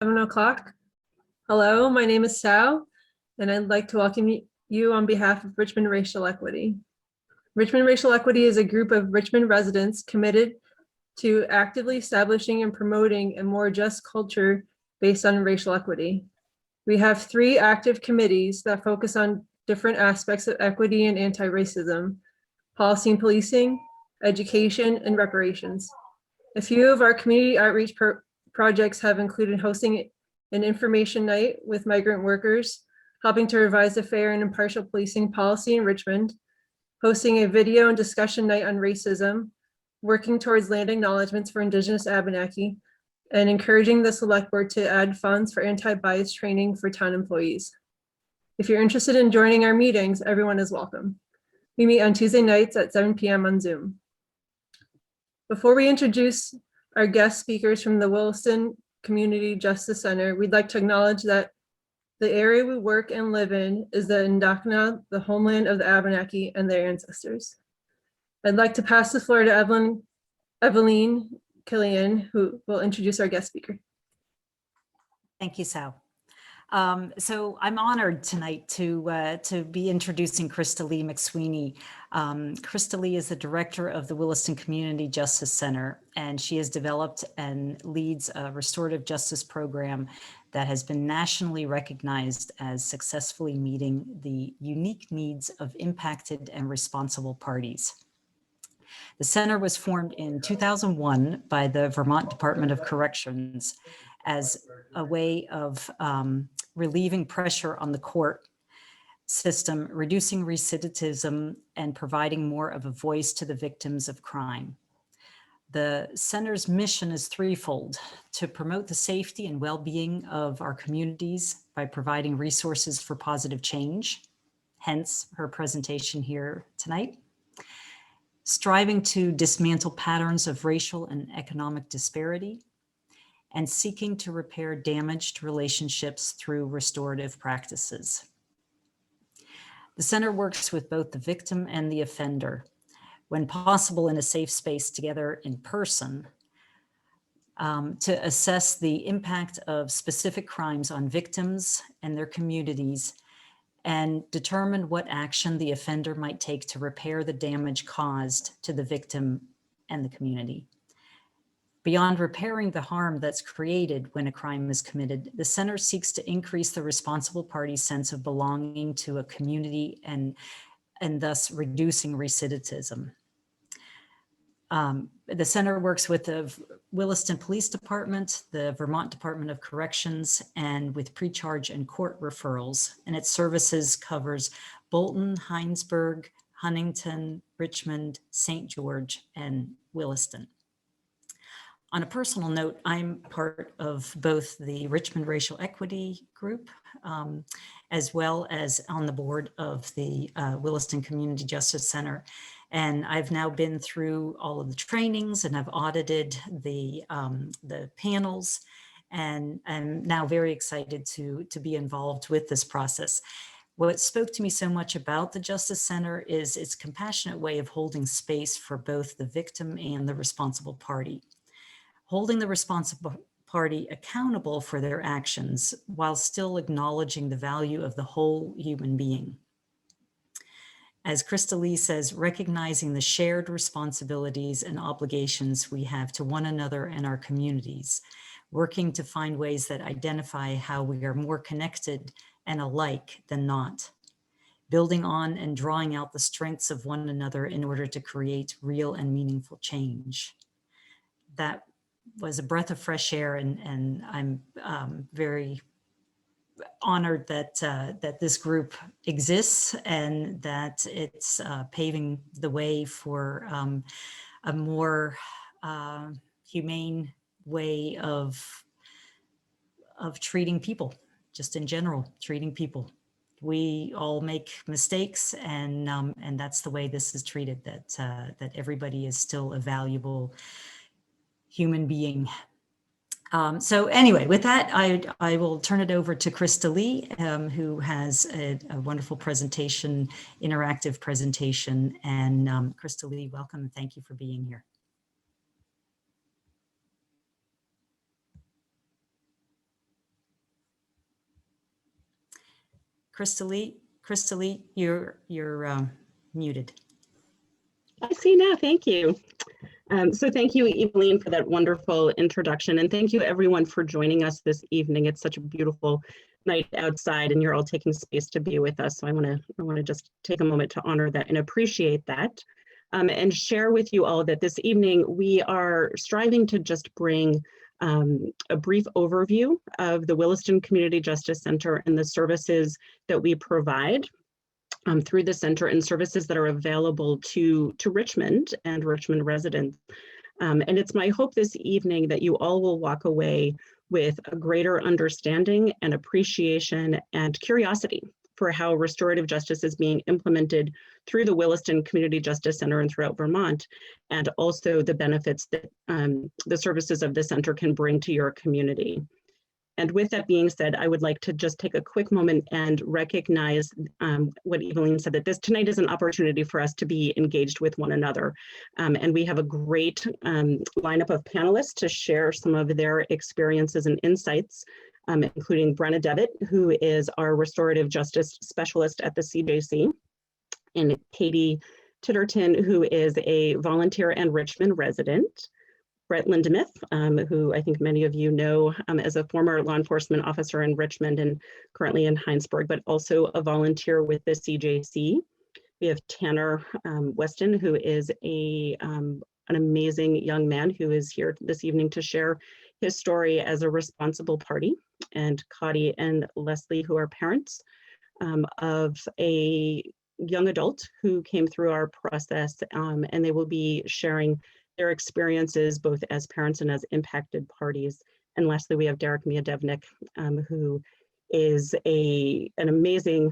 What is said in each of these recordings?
7 o'clock. Hello, my name is Sal, and I'd like to welcome you on behalf of Richmond Racial Equity. Richmond Racial Equity is a group of Richmond residents committed to actively establishing and promoting a more just culture based on racial equity. We have 3 active committees that focus on different aspects of equity and anti-racism: policy and policing, education, and reparations. A few of our community outreach projects have included hosting an information night with migrant workers, helping to revise a fair and impartial policing policy in Richmond, hosting a video and discussion night on racism, working towards land acknowledgements for Indigenous Abenaki, and encouraging the select board to add funds for anti-bias training for town employees. If you're interested in joining our meetings, everyone is welcome. We meet on Tuesday nights at 7 p.m. on Zoom. Before we introduce our guest speakers from the Williston Community Justice Center, we'd like to acknowledge that the area we work and live in is the Ndakna, the homeland of the Abenaki and their ancestors. I'd like to pass the floor to Evelyn Killian, who will introduce our guest speaker. Thank you, Sal. So I'm honored tonight to be introducing Crystalee McSweeney. Crystalee is the director of the Williston Community Justice Center, and she has developed and leads a restorative justice program that has been nationally recognized as successfully meeting the unique needs of impacted and responsible parties. The center was formed in 2001 by the Vermont Department of Corrections as a way of relieving pressure on the court system, reducing recidivism, and providing more of a voice to the victims of crime. The center's mission is threefold: to promote the safety and well-being of our communities by providing resources for positive change, hence her presentation here tonight; striving to dismantle patterns of racial and economic disparity; and seeking to repair damaged relationships through restorative practices. The center works with both the victim and the offender, when possible in a safe space together in person, to assess the impact of specific crimes on victims and their communities and determine what action the offender might take to repair the damage caused to the victim and the community. Beyond repairing the harm that's created when a crime is committed, the center seeks to increase the responsible party's sense of belonging to a community and thus reducing recidivism. The center works with the Williston Police Department, the Vermont Department of Corrections, and with pre-charge and court referrals, and its services covers Bolton, Heinsberg, Huntington, Richmond, St. George, and Williston. On a personal note, I'm part of both the Richmond Racial Equity group, as well as on the board of the Williston Community Justice Center. And I've now been through all of the trainings, and I've audited the panels, and I'm now very excited to be involved with this process. What spoke to me so much about the Justice Center is its compassionate way of holding space for both the victim and the responsible party, holding the responsible party accountable for their actions while still acknowledging the value of the whole human being. As Crystalee says, recognizing the shared responsibilities and obligations we have to one another and our communities, working to find ways that identify how we are more connected and alike than not, building on and drawing out the strengths of one another in order to create real and meaningful change. That was a breath of fresh air, and I'm very honored that that this group exists and that it's paving the way for a more humane way of treating people, just in general, treating people. We all make mistakes, and that's the way this is treated, that everybody is still a valuable human being. So anyway, with that, I will turn it over to Crystalee, who has a wonderful presentation, interactive presentation. And Crystalee, welcome and thank you for being here. Crystalie, you're muted. I see now. Thank you. So thank you, Evelyn, for that wonderful introduction. And thank you, everyone, for joining us this evening. It's such a beautiful night outside, and you're all taking space to be with us. So I want to just take a moment to honor that and appreciate that, and share with you all that this evening we are striving to just bring a brief overview of the Williston Community Justice Center and the services that we provide through the center, and services that are available to Richmond and Richmond residents. And it's my hope this evening that you all will walk away with a greater understanding and appreciation and curiosity for how restorative justice is being implemented through the Williston Community Justice Center and throughout Vermont, and also the benefits that the services of the center can bring to your community. And with that being said, I would like to just take a quick moment and recognize what Evelyn said, that tonight is an opportunity for us to be engaged with one another. And we have a great lineup of panelists to share some of their experiences and insights, including Brenna Devitt, who is our restorative justice specialist at the CJC, and Katie Titterton, who is a volunteer and Richmond resident. Brett Lindemith, who I think many of you know as a former law enforcement officer in Richmond and currently in Heinsberg, but also a volunteer with the CJC. We have Tanner Weston, who is an amazing young man who is here this evening to share his story as a responsible party, and Cotty and Leslie, who are parents of a young adult who came through our process, and they will be sharing their experiences both as parents and as impacted parties. And lastly, we have Derek Miadevnik, who is an amazing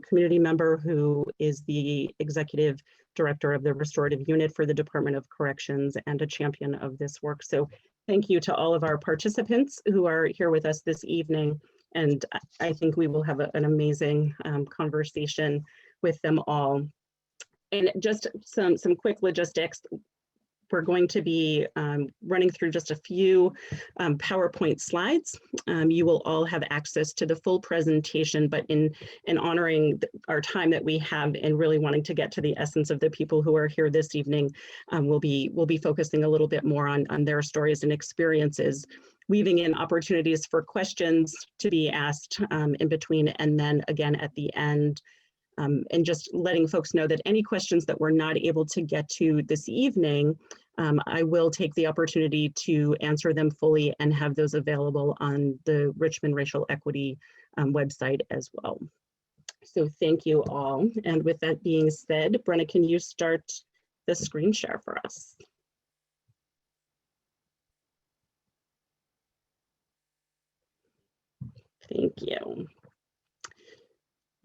community member who is the executive director of the restorative unit for the Department of Corrections and a champion of this work. So thank you to all of our participants who are here with us this evening. And I think we will have an amazing conversation with them all. And just some quick logistics. We're going to be running through just a few PowerPoint slides. You will all have access to the full presentation, but in honoring our time that we have and really wanting to get to the essence of the people who are here this evening, we'll be focusing a little bit more on their stories and experiences, weaving in opportunities for questions to be asked in between, and then again at the end. And just letting folks know that any questions that we're not able to get to this evening, I will take the opportunity to answer them fully and have those available on the Richmond Racial Equity website as well. So thank you all. And with that being said, Brenna, can you start the screen share for us? Thank you.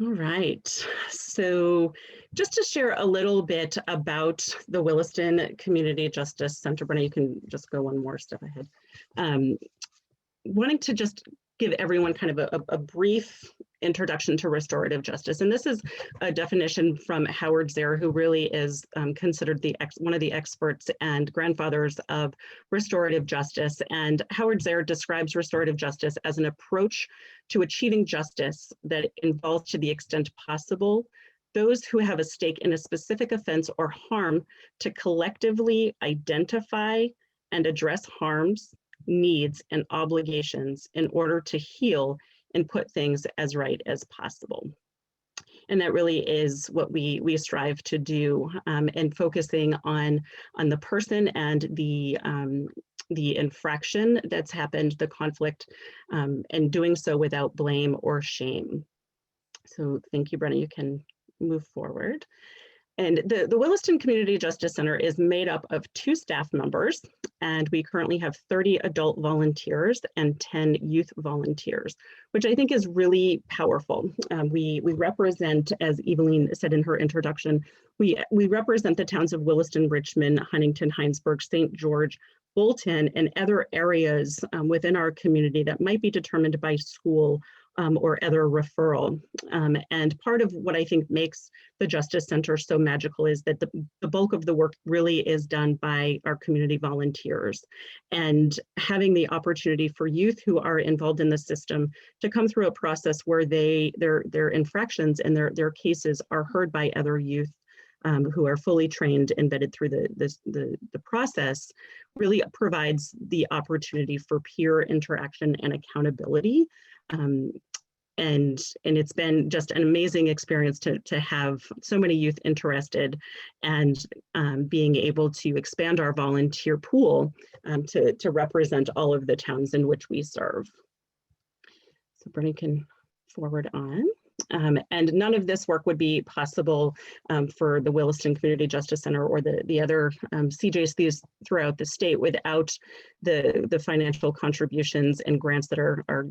All right, so just to share a little bit about the Williston Community Justice Center, Brenna, you can just go one more step ahead. Wanting to just give everyone kind of a brief introduction to restorative justice. And this is a definition from Howard Zehr, who really is considered one of the experts and grandfathers of restorative justice. And Howard Zehr describes restorative justice as an approach to achieving justice that involves, to the extent possible, those who have a stake in a specific offense or harm to collectively identify and address harms, needs, and obligations in order to heal and put things as right as possible. And that really is what we strive to do, and focusing on the person and the infraction that's happened, the conflict, and doing so without blame or shame. So thank you, Brenna, you can move forward. And the Williston Community Justice Center is made up of 2 staff members, and we currently have 30 adult volunteers and 10 youth volunteers, which I think is really powerful. We represent, as Evelyn said in her introduction, we represent the towns of Williston, Richmond, Huntington, Heinsberg, St. George, Bolton, and other areas within our community that might be determined by school or other referral. And part of what I think makes the Justice Center so magical is that the bulk of the work really is done by our community volunteers, and having the opportunity for youth who are involved in the system to come through a process where their infractions and their cases are heard by other youth who are fully trained and vetted through the process really provides the opportunity for peer interaction and accountability. And it's been just an amazing experience to have so many youth interested, and being able to expand our volunteer pool to represent all of the towns in which we serve. So Bernie can forward on. And none of this work would be possible for the Williston Community Justice Center or the other CJCs throughout the state without the financial contributions and grants that are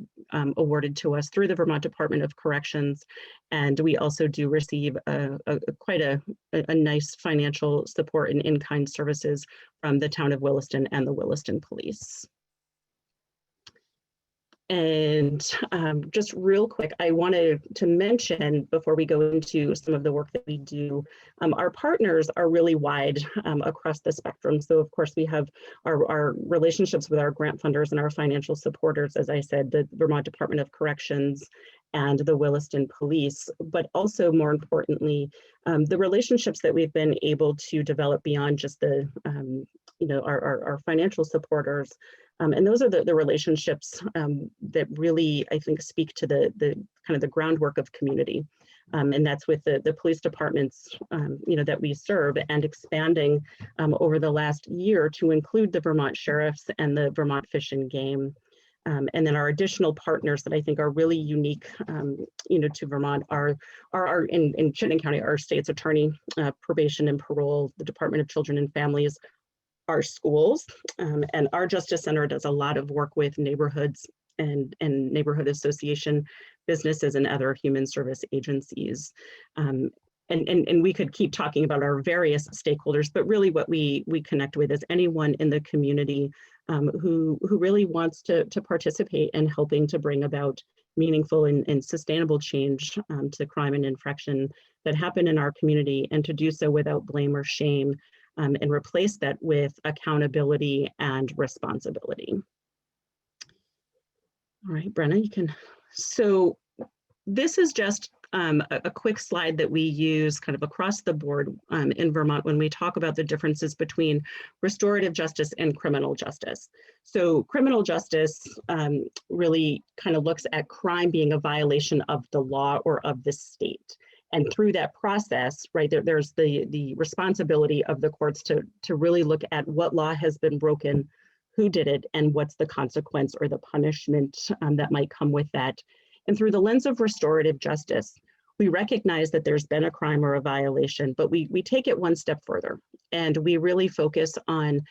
awarded to us through the Vermont Department of Corrections. And we also do receive quite a nice financial support and in-kind services from the town of Williston and the Williston Police. And just real quick, I wanted to mention before we go into some of the work that we do, our partners are really wide across the spectrum. So of course we have our relationships with our grant funders and our financial supporters, as I said, the Vermont Department of Corrections and the Williston Police, but also more importantly, the relationships that we've been able to develop beyond just the, our financial supporters. And those are the relationships that really, I think, speak to the kind of the groundwork of community. And that's with the police departments, that we serve, and expanding over the last year to include the Vermont Sheriffs and the Vermont Fish and Game. And then our additional partners that I think are really unique, to Vermont are in Chittenden County, our state's attorney, probation and parole, the Department of Children and Families, our schools, and our Justice Center does a lot of work with neighborhoods and neighborhood association businesses and other human service agencies. And we could keep talking about our various stakeholders, but really what we connect with is anyone in the community who really wants to participate in helping to bring about meaningful and sustainable change to crime and infraction that happen in our community, and to do so without blame or shame, and replace that with accountability and responsibility. All right, Brenna, you can. So this is just a quick slide that we use kind of across the board in Vermont when we talk about the differences between restorative justice and criminal justice. So criminal justice really kind of looks at crime being a violation of the law or of the state. And through that process, right, there's the responsibility of the courts to really look at what law has been broken, who did it, and what's the consequence or the punishment that might come with that. And through the lens of restorative justice, we recognize that there's been a crime or a violation, but we take it one step further. And we really focus on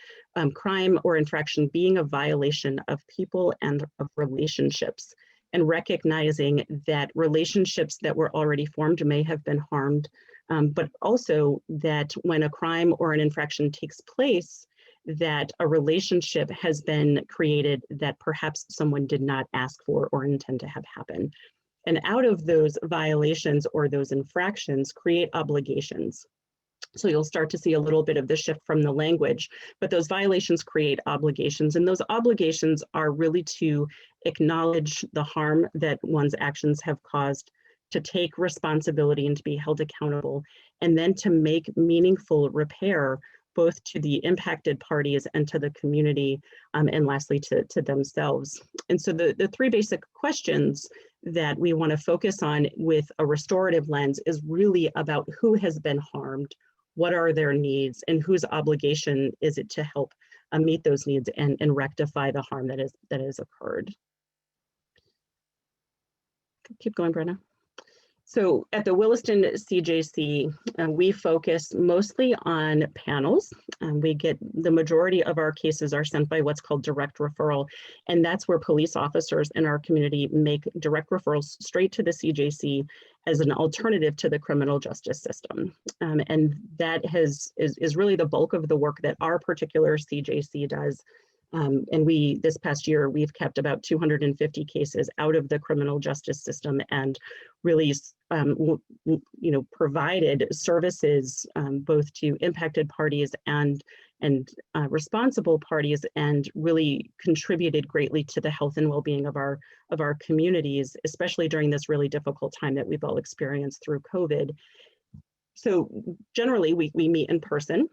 crime or infraction being a violation of people and of relationships, and recognizing that relationships that were already formed may have been harmed, but also that when a crime or an infraction takes place, that a relationship has been created that perhaps someone did not ask for or intend to have happen. And out of those violations or those infractions create obligations. So you'll start to see a little bit of the shift from the language, but those violations create obligations, and those obligations are really to acknowledge the harm that one's actions have caused, to take responsibility and to be held accountable, and then to make meaningful repair both to the impacted parties and to the community, and lastly to themselves. And so the three basic questions that we want to focus on with a restorative lens is really about who has been harmed, what are their needs, and whose obligation is it to help meet those needs and rectify the harm that has occurred. Keep going, Brenna. So at the Williston CJC, we focus mostly on panels. We get the majority of our cases are sent by what's called direct referral. And that's where police officers in our community make direct referrals straight to the CJC as an alternative to the criminal justice system. And that is really the bulk of the work that our particular CJC does. And this past year, we've kept about 250 cases out of the criminal justice system and really, provided services both to impacted parties and responsible parties, and really contributed greatly to the health and well-being of our communities, especially during this really difficult time that we've all experienced through COVID. So generally, we meet in person.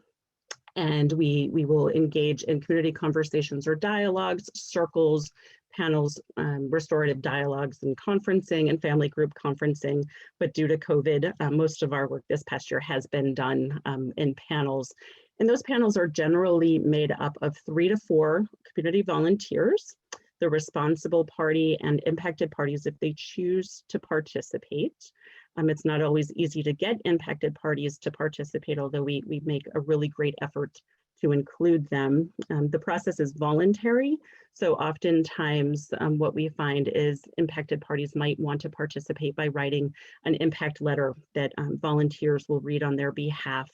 And we will engage in community conversations or dialogues, circles, panels, restorative dialogues and conferencing and family group conferencing. But due to COVID, most of our work this past year has been done in panels. And those panels are generally made up of 3 to 4 community volunteers, the responsible party and impacted parties if they choose to participate. It's not always easy to get impacted parties to participate, although we make a really great effort to include them. The process is voluntary, so oftentimes what we find is impacted parties might want to participate by writing an impact letter that volunteers will read on their behalf,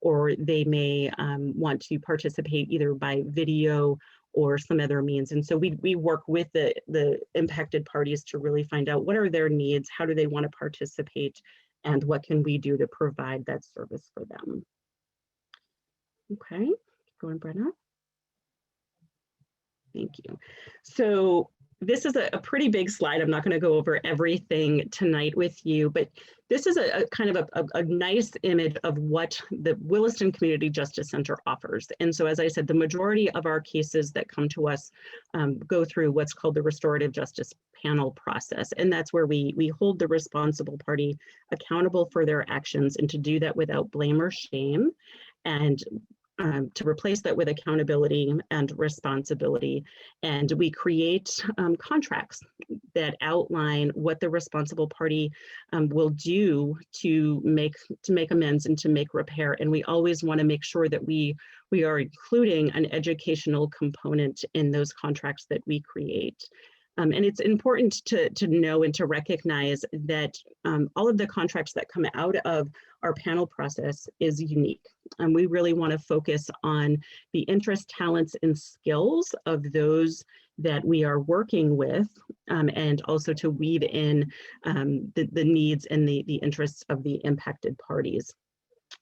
or they may want to participate either by video or some other means. And so we work with the impacted parties to really find out what are their needs, how do they want to participate, and what can we do to provide that service for them. Okay, go on, Brenna. Thank you. So this is a pretty big slide. I'm not going to go over everything tonight with you, but this is a kind of a nice image of what the Williston Community Justice Center offers. And so, as I said, the majority of our cases that come to us go through what's called the restorative justice panel process. And that's where we hold the responsible party accountable for their actions, and to do that without blame or shame, and to replace that with accountability and responsibility. And we create contracts that outline what the responsible party will do to make amends and to make repair. And we always want to make sure that we are including an educational component in those contracts that we create. And it's important to know and to recognize that all of the contracts that come out of our panel process is unique. And we really want to focus on the interests, talents, and skills of those that we are working with, and also to weave in the needs and the interests of the impacted parties.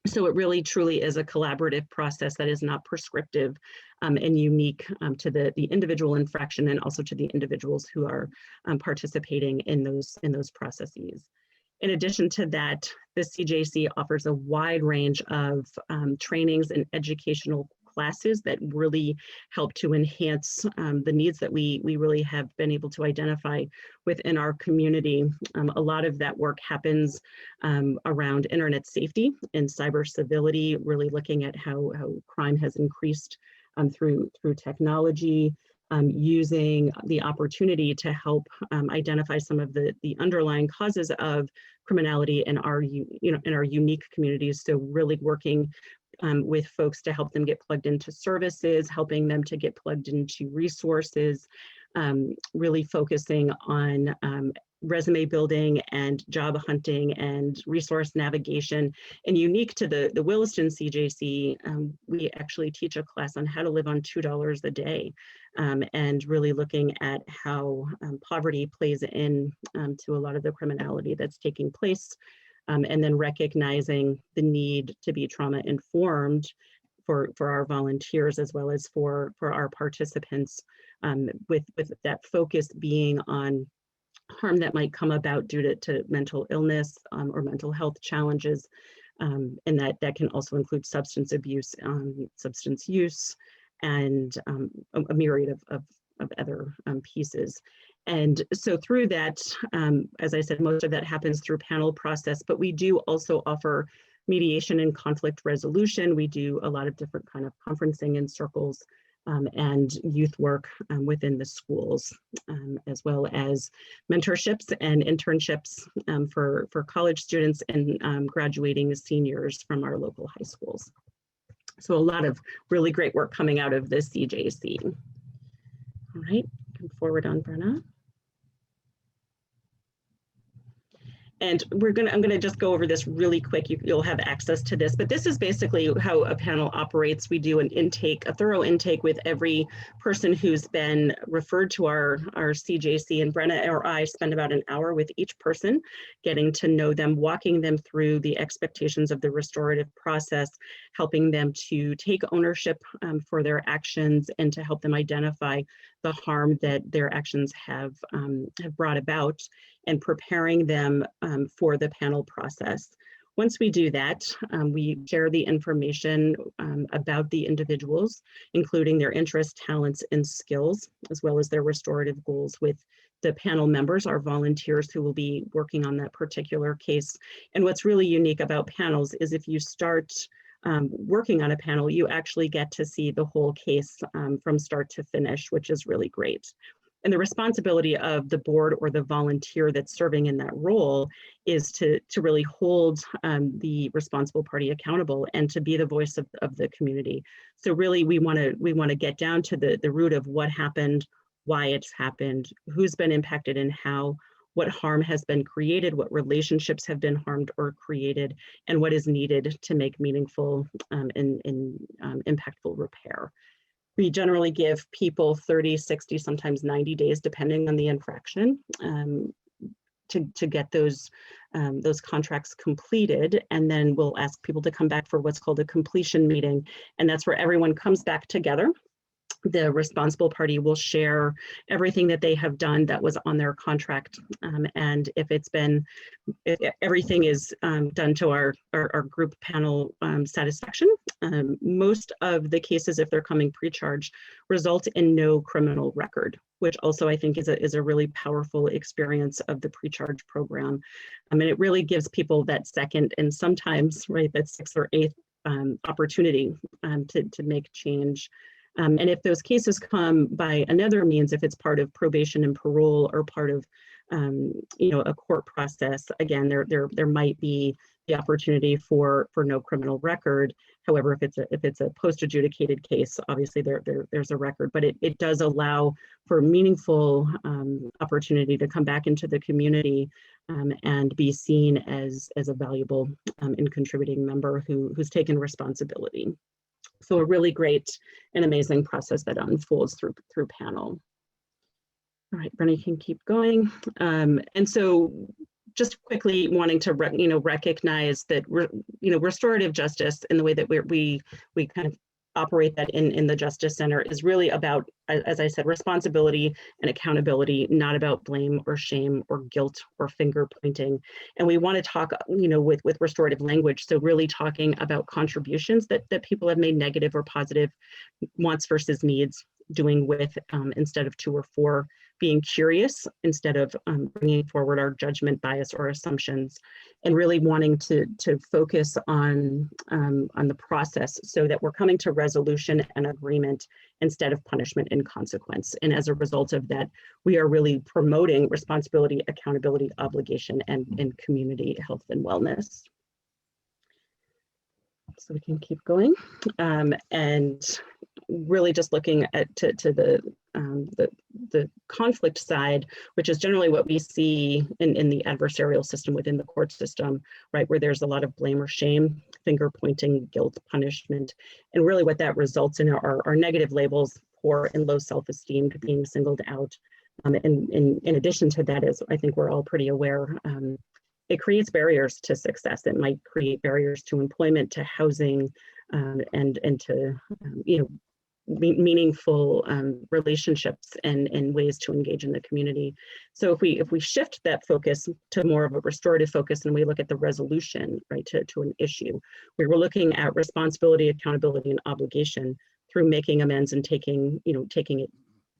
So it really truly is a collaborative process that is not prescriptive and unique to the individual infraction, and also to the individuals who are participating in those processes. In addition to that, the CJC offers a wide range of trainings and educational classes that really help to enhance the needs that we really have been able to identify within our community. A lot of that work happens around internet safety and cyber civility, really looking at how crime has increased through technology, using the opportunity to help identify some of the underlying causes of criminality in our unique communities. So really working with folks to help them get plugged into services, helping them to get plugged into resources, really focusing on resume building and job hunting and resource navigation. And unique to the Williston CJC, we actually teach a class on how to live on $2 a day, and really looking at how poverty plays in to a lot of the criminality that's taking place, and then recognizing the need to be trauma informed for our volunteers as well as for our participants, with that focus being on harm that might come about due to mental illness or mental health challenges, and that can also include substance abuse, substance use, and a myriad of other pieces. And so through that, as I said, most of that happens through panel process, but we do also offer mediation and conflict resolution. We do a lot of different kind of conferencing and circles, and youth work within the schools, as well as mentorships and internships for college students and graduating seniors from our local high schools. So a lot of really great work coming out of the CJC. All right, come forward on Brenna. And I'm gonna just go over this really quick. You'll have access to this, but this is basically how a panel operates. We do an intake, a thorough intake with every person who's been referred to our CJC, and Brenna or I spend about an hour with each person, getting to know them, walking them through the expectations of the restorative process, helping them to take ownership for their actions and to help them identify the harm that their actions have brought about, and preparing them for the panel process. Once we do that, we share the information about the individuals, including their interests, talents, and skills, as well as their restorative goals with the panel members, our volunteers who will be working on that particular case. And what's really unique about panels is if you start working on a panel, you actually get to see the whole case from start to finish, which is really great. And the responsibility of the board or the volunteer that's serving in that role is to really hold the responsible party accountable and to be the voice of the community. So really we want to get down to the root of what happened, why it's happened, who's been impacted and how, what harm has been created, what relationships have been harmed or created, and what is needed to make meaningful and impactful repair. We generally give people 30, 60, sometimes 90 days, depending on the infraction, to get those contracts completed. And then we'll ask people to come back for what's called a completion meeting. And that's where everyone comes back together. The responsible party will share everything that they have done that was on their contract. And if everything is done to our group panel satisfaction, most of the cases, if they're coming pre-charge, result in no criminal record, which also I think is a really powerful experience of the pre-charge program. And it really gives people that second and sometimes, right, that sixth or eighth opportunity to make change. And if those cases come by another means, if it's part of probation and parole or part of, a court process, again, there might be the opportunity for no criminal record. However, if it's a post-adjudicated case, obviously there's a record, but it does allow for meaningful opportunity to come back into the community and be seen as a valuable and contributing member who's taken responsibility. So a really great and amazing process that unfolds through panel. All right, Brenna, you can keep going. And so just quickly wanting to recognize that restorative justice in the way that we kind of operate that in the Justice Center is really about, as I said, responsibility and accountability, not about blame or shame or guilt or finger pointing. And we want to talk, with restorative language. So really talking about contributions that people have made, negative or positive, wants versus needs, doing with instead of 2 or 4, being curious instead of bringing forward our judgment, bias, or assumptions, and really wanting to focus on the process so that we're coming to resolution and agreement instead of punishment and consequence. And as a result of that, we are really promoting responsibility, accountability, obligation, and community health and wellness. So we can keep going, and really just looking at to the conflict side, which is generally what we see in the adversarial system within the court system, right, where there's a lot of blame or shame, finger pointing, guilt, punishment, and really what that results in are negative labels, poor and low self-esteem, being singled out. And in addition to that, as I think we're all pretty aware, it creates barriers to success. It might create barriers to employment, to housing, and to meaningful relationships and ways to engage in the community. So if we shift that focus to more of a restorative focus and we look at the resolution, right, to an issue, where we're looking at responsibility, accountability, and obligation through making amends and taking it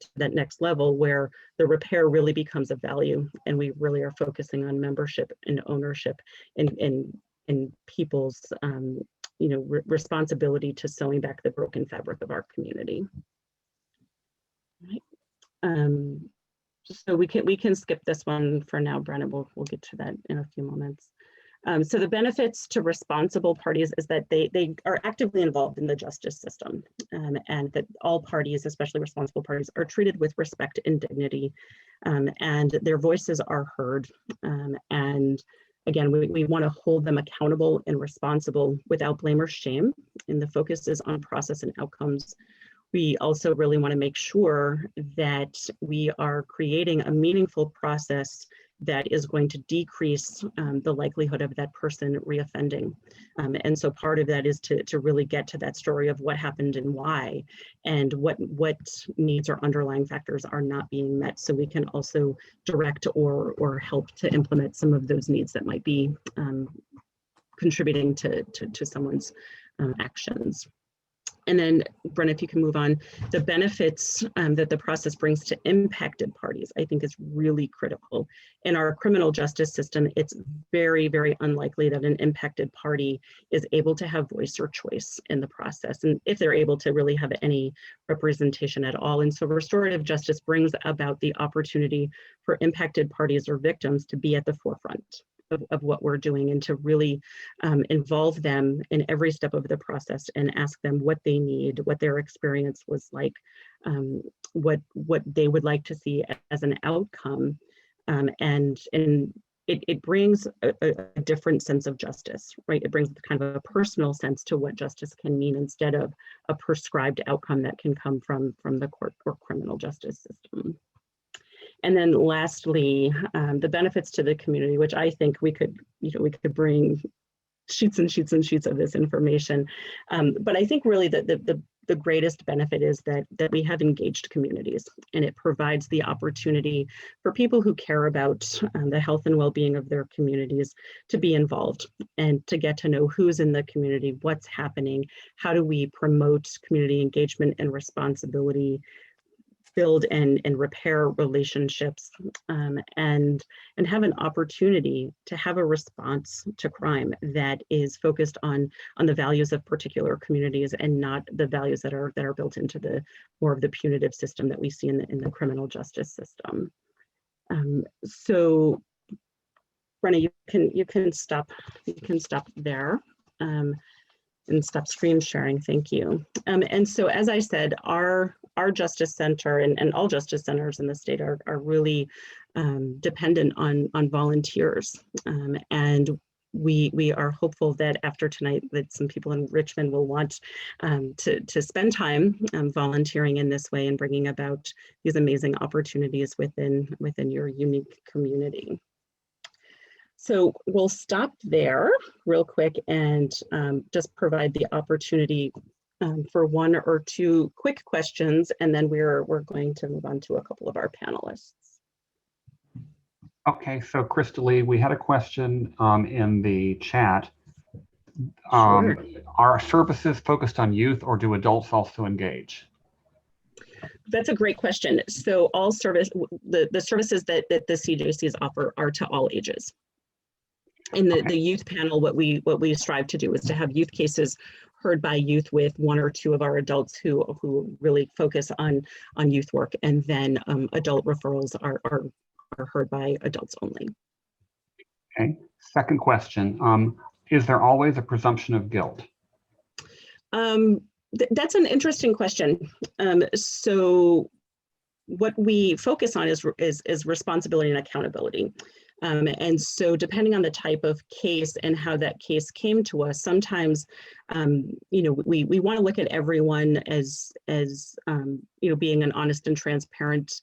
to that next level where the repair really becomes a value, and we really are focusing on membership and ownership and people's responsibility to sewing back the broken fabric of our community. Right. So we can skip this one for now, Brenna. We'll get to that in a few moments. So the benefits to responsible parties is that they are actively involved in the justice system, and that all parties, especially responsible parties, are treated with respect and dignity, and their voices are heard, and Again, we want to hold them accountable and responsible without blame or shame, and the focus is on process and outcomes. We also really want to make sure that we are creating a meaningful process that is going to decrease the likelihood of that person reoffending. And so part of that is to really get to that story of what happened and why, and what needs or underlying factors are not being met, so we can also direct or help to implement some of those needs that might be contributing to someone's actions. And then, Brenna, if you can move on, the benefits that the process brings to impacted parties, I think is really critical. In our criminal justice system, it's very, very unlikely that an impacted party is able to have voice or choice in the process, and if they're able to really have any representation at all. And so restorative justice brings about the opportunity for impacted parties or victims to be at the forefront of what we're doing, and to really involve them in every step of the process and ask them what they need, what their experience was like, what they would like to see as an outcome. And it brings a different sense of justice, right? It brings kind of a personal sense to what justice can mean, instead of a prescribed outcome that can come from the court or criminal justice system. And then lastly, the benefits to the community, which I think we could bring sheets and sheets and sheets of this information. But I think really that the greatest benefit is that we have engaged communities, and it provides the opportunity for people who care about the health and well-being of their communities to be involved and to get to know who's in the community, what's happening, how do we promote community engagement and responsibility, build and repair relationships, and have an opportunity to have a response to crime that is focused on the values of particular communities, and not the values that are built into the more of the punitive system that we see in the criminal justice system. So Brenna, you can stop there. And stop screen sharing, thank you. And so, as I said, our Justice Center and all Justice Centers in the state are really dependent on volunteers. And we are hopeful that after tonight that some people in Richmond will want to spend time volunteering in this way and bringing about these amazing opportunities within your unique community. So we'll stop there real quick and just provide the opportunity for one or two quick questions, and then we're going to move on to a couple of our panelists. Okay, so Crystal Lee, we had a question in the chat. Sure. Are services focused on youth, or do adults also engage? That's a great question. So all the services that the CJCs offer are to all ages. In the youth panel, what we strive to do is to have youth cases heard by youth with one or two of our adults who really focus on youth work, and then adult referrals are heard by adults only. Okay. Second question: is there always a presumption of guilt? That's an interesting question. So what we focus on is responsibility and accountability. And so depending on the type of case and how that case came to us, sometimes, we want to look at everyone as being an honest and transparent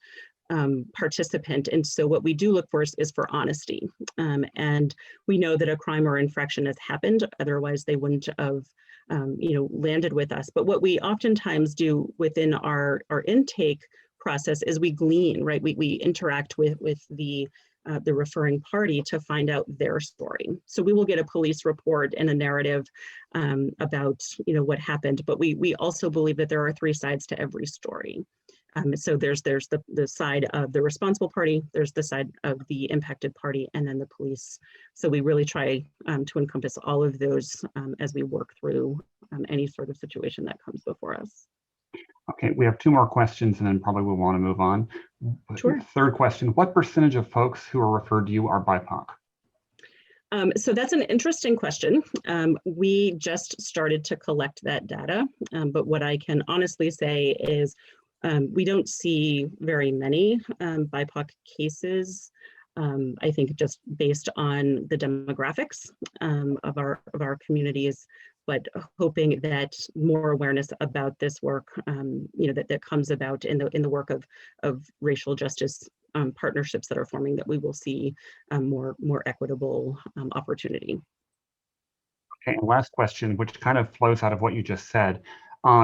participant. And so what we do look for is for honesty. And we know that a crime or infraction has happened, otherwise they wouldn't have landed with us. But what we oftentimes do within our intake process is we glean, right? We interact with the referring party to find out their story. So we will get a police report and a narrative about what happened, but we also believe that there are three sides to every story. So there's the side of the responsible party, there's the side of the impacted party, and then the police. So we really try to encompass all of those as we work through any sort of situation that comes before us. Okay, we have two more questions and then probably we'll want to move on. Sure. Third question: what percentage of folks who are referred to you are BIPOC? So that's an interesting question. We just started to collect that data, but what I can honestly say is we don't see very many BIPOC cases. I think just based on the demographics of our communities, but hoping that more awareness about this work, that comes about in the work of racial justice partnerships that are forming, that we will see more equitable opportunity. Okay, and last question, which kind of flows out of what you just said.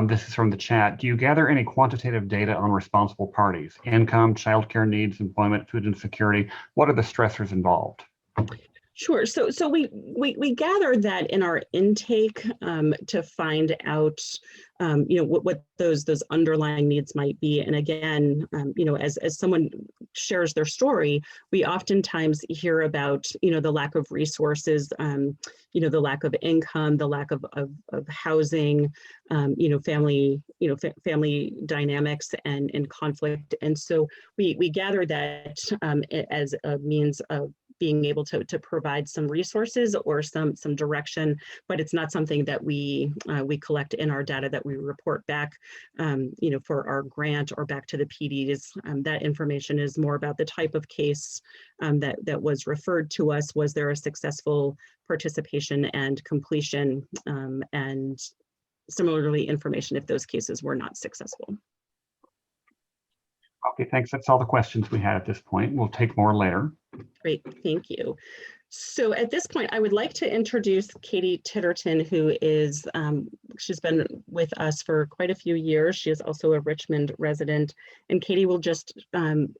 This is from the chat. Do you gather any quantitative data on responsible parties? Income, childcare needs, employment, food insecurity? What are the stressors involved? Sure. So we gather that in our intake to find out, what those underlying needs might be. And again, as someone shares their story, we oftentimes hear about, the lack of resources, the lack of income, the lack of housing, family, family dynamics and conflict. And so we gather that as a means of being able to provide some resources or some direction, but it's not something that we collect in our data that we report back, for our grant or back to the PDs. That information is more about the type of case that was referred to us. Was there a successful participation and completion? And similarly, information if those cases were not successful. Okay, thanks. That's all the questions we had at this point. We'll take more later. Great, thank you. So at this point, I would like to introduce Katie Titterton, who is, she's been with us for quite a few years. She is also a Richmond resident, and Katie will just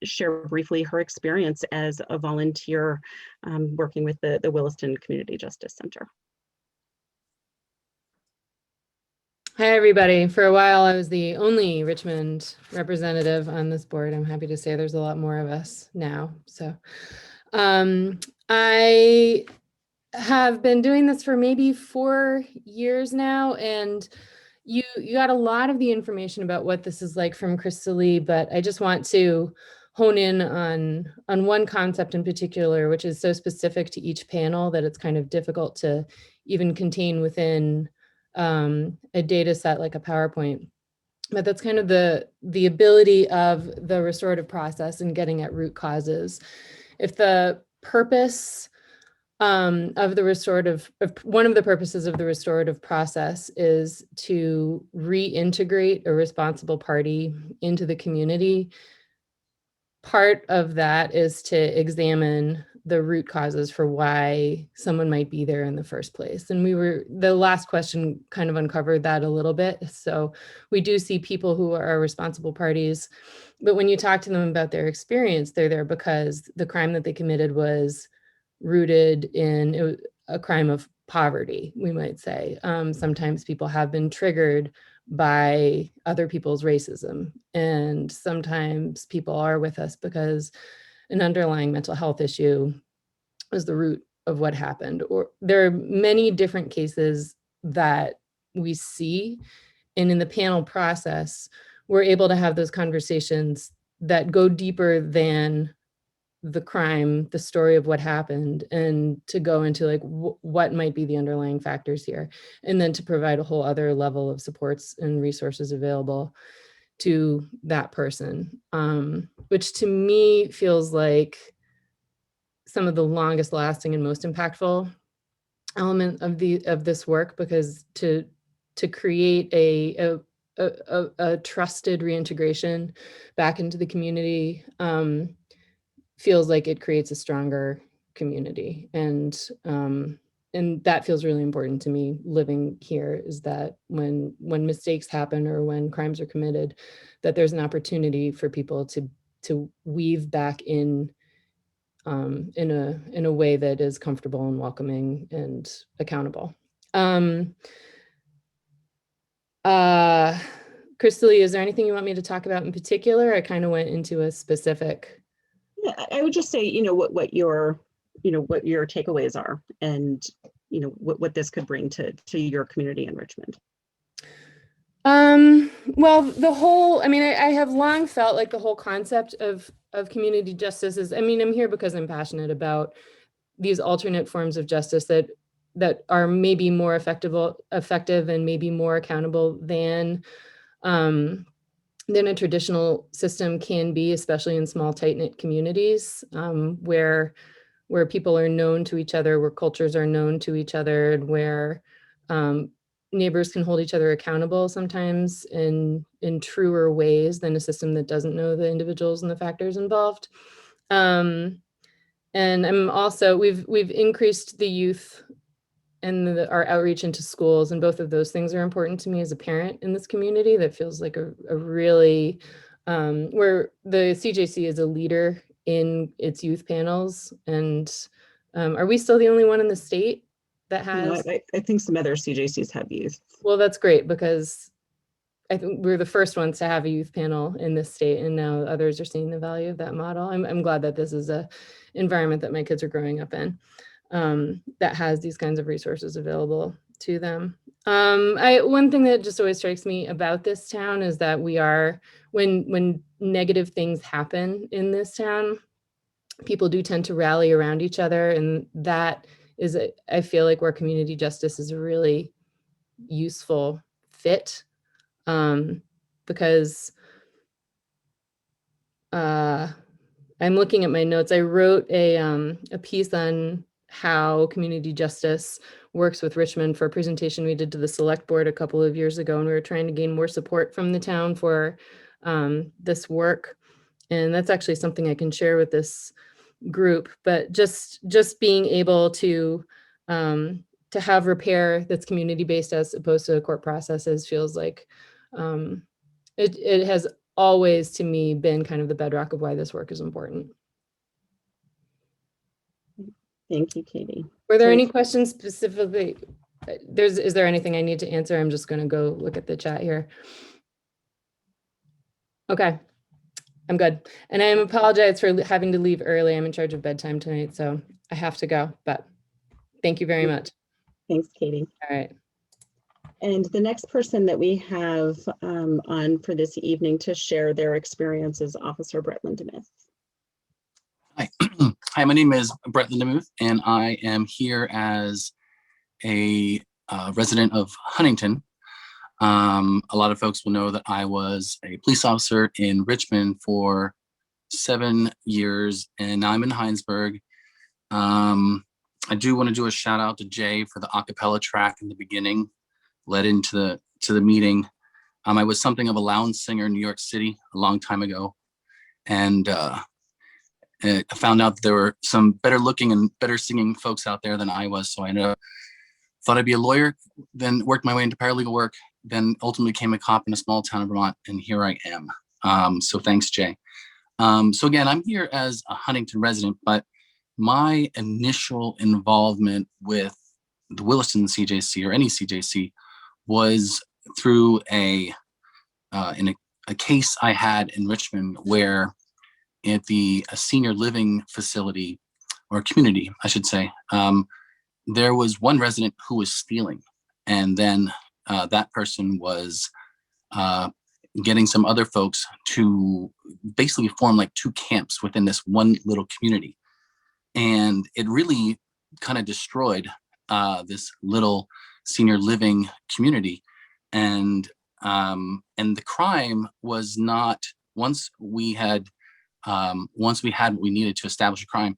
share briefly her experience as a volunteer working with the Williston Community Justice Center. Hi, everybody. For a while, I was the only Richmond representative on this board. I'm happy to say there's a lot more of us now. So I have been doing this for maybe 4 years now, and you got a lot of the information about what this is like from Crystal Lee, but I just want to hone in on one concept in particular, which is so specific to each panel that it's kind of difficult to even contain within a data set like a PowerPoint. But that's kind of the ability of the restorative process and getting at root causes. If the purpose of the restorative, one of the purposes of the restorative process is to reintegrate a responsible party into the community, part of that is to examine the root causes for why someone might be there in the first place. And the last question kind of uncovered that a little bit. So we do see people who are responsible parties, but when you talk to them about their experience, they're there because the crime that they committed was rooted in a crime of poverty, we might say. Sometimes people have been triggered by other people's racism. And sometimes people are with us because an underlying mental health issue was the root of what happened. Or there are many different cases that we see. And in the panel process, we're able to have those conversations that go deeper than the crime, the story of what happened, and to go into like what might be the underlying factors here, and then to provide a whole other level of supports and resources available to that person, which to me feels like some of the longest lasting and most impactful element of this work, because to create a trusted reintegration back into the community feels like it creates a stronger community. And that feels really important to me living here, is that when mistakes happen or when crimes are committed, that there's an opportunity for people to weave back in a way that is comfortable and welcoming and accountable. Crystal Lee, is there anything you want me to talk about in particular? I kind of went into a specific. Yeah, I would just say, what your takeaways are, and what this could bring to your community in Richmond. Well, I have long felt like the whole concept of community justice is, I'm here because I'm passionate about these alternate forms of justice that are maybe more effective and maybe more accountable than than a traditional system can be, especially in small, tight-knit communities, where people are known to each other, where cultures are known to each other, and where neighbors can hold each other accountable sometimes in truer ways than a system that doesn't know the individuals and the factors involved. And I'm also, we've increased the youth and our outreach into schools, and both of those things are important to me as a parent in this community. That feels like a really, where the CJC is a leader in its youth panels. And are we still the only one in the state that No, has? I think some other CJCs have youth. Well, that's great, because I think we're the first ones to have a youth panel in this state, and now others are seeing the value of that model. I'm glad that this is a environment that my kids are growing up in, that has these kinds of resources available to them. One thing that just always strikes me about this town is that we are, when negative things happen in this town, people do tend to rally around each other, and that is, I feel like, where community justice is a really useful fit, because I'm looking at my notes. I wrote a piece on how community justice works with Richmond for a presentation we did to the select board a couple of years ago, and we were trying to gain more support from the town for this work. And that's actually something I can share with this group. But just being able to have repair that's community-based as opposed to court processes feels like it has always, to me, been kind of the bedrock of why this work is important. Thank you, Katie. Were there So- any questions specifically? Is there anything I need to answer? I'm just going to go look at the chat here. Okay, I'm good. And I apologize for having to leave early. I'm in charge of bedtime tonight, so I have to go, but thank you very much. Thanks, Katie. All right. And the next person that we have on for this evening to share their experience is Officer Brett Lindemuth. Hi. Hi, my name is Brett Lindemuth, and I am here as a resident of Huntington. A lot of folks will know that I was a police officer in Richmond for 7 years, and now I'm in Heinsberg. I do want to do a shout out to Jay for the a cappella track in the beginning, led into the meeting. I was something of a lounge singer in New York City a long time ago, and I found out that there were some better looking and better singing folks out there than I was. So I thought I'd be a lawyer, then worked my way into paralegal work, then ultimately became a cop in a small town in Vermont, and here I am. So thanks, Jay. So again, I'm here as a Huntington resident, but my initial involvement with the Williston CJC or any CJC was through in a case I had in Richmond where at a senior living facility or community, I should say, there was one resident who was stealing, and then that person was getting some other folks to basically form like two camps within this one little community. And it really kind of destroyed this little senior living community. And the crime was not, once we had what we needed to establish a crime,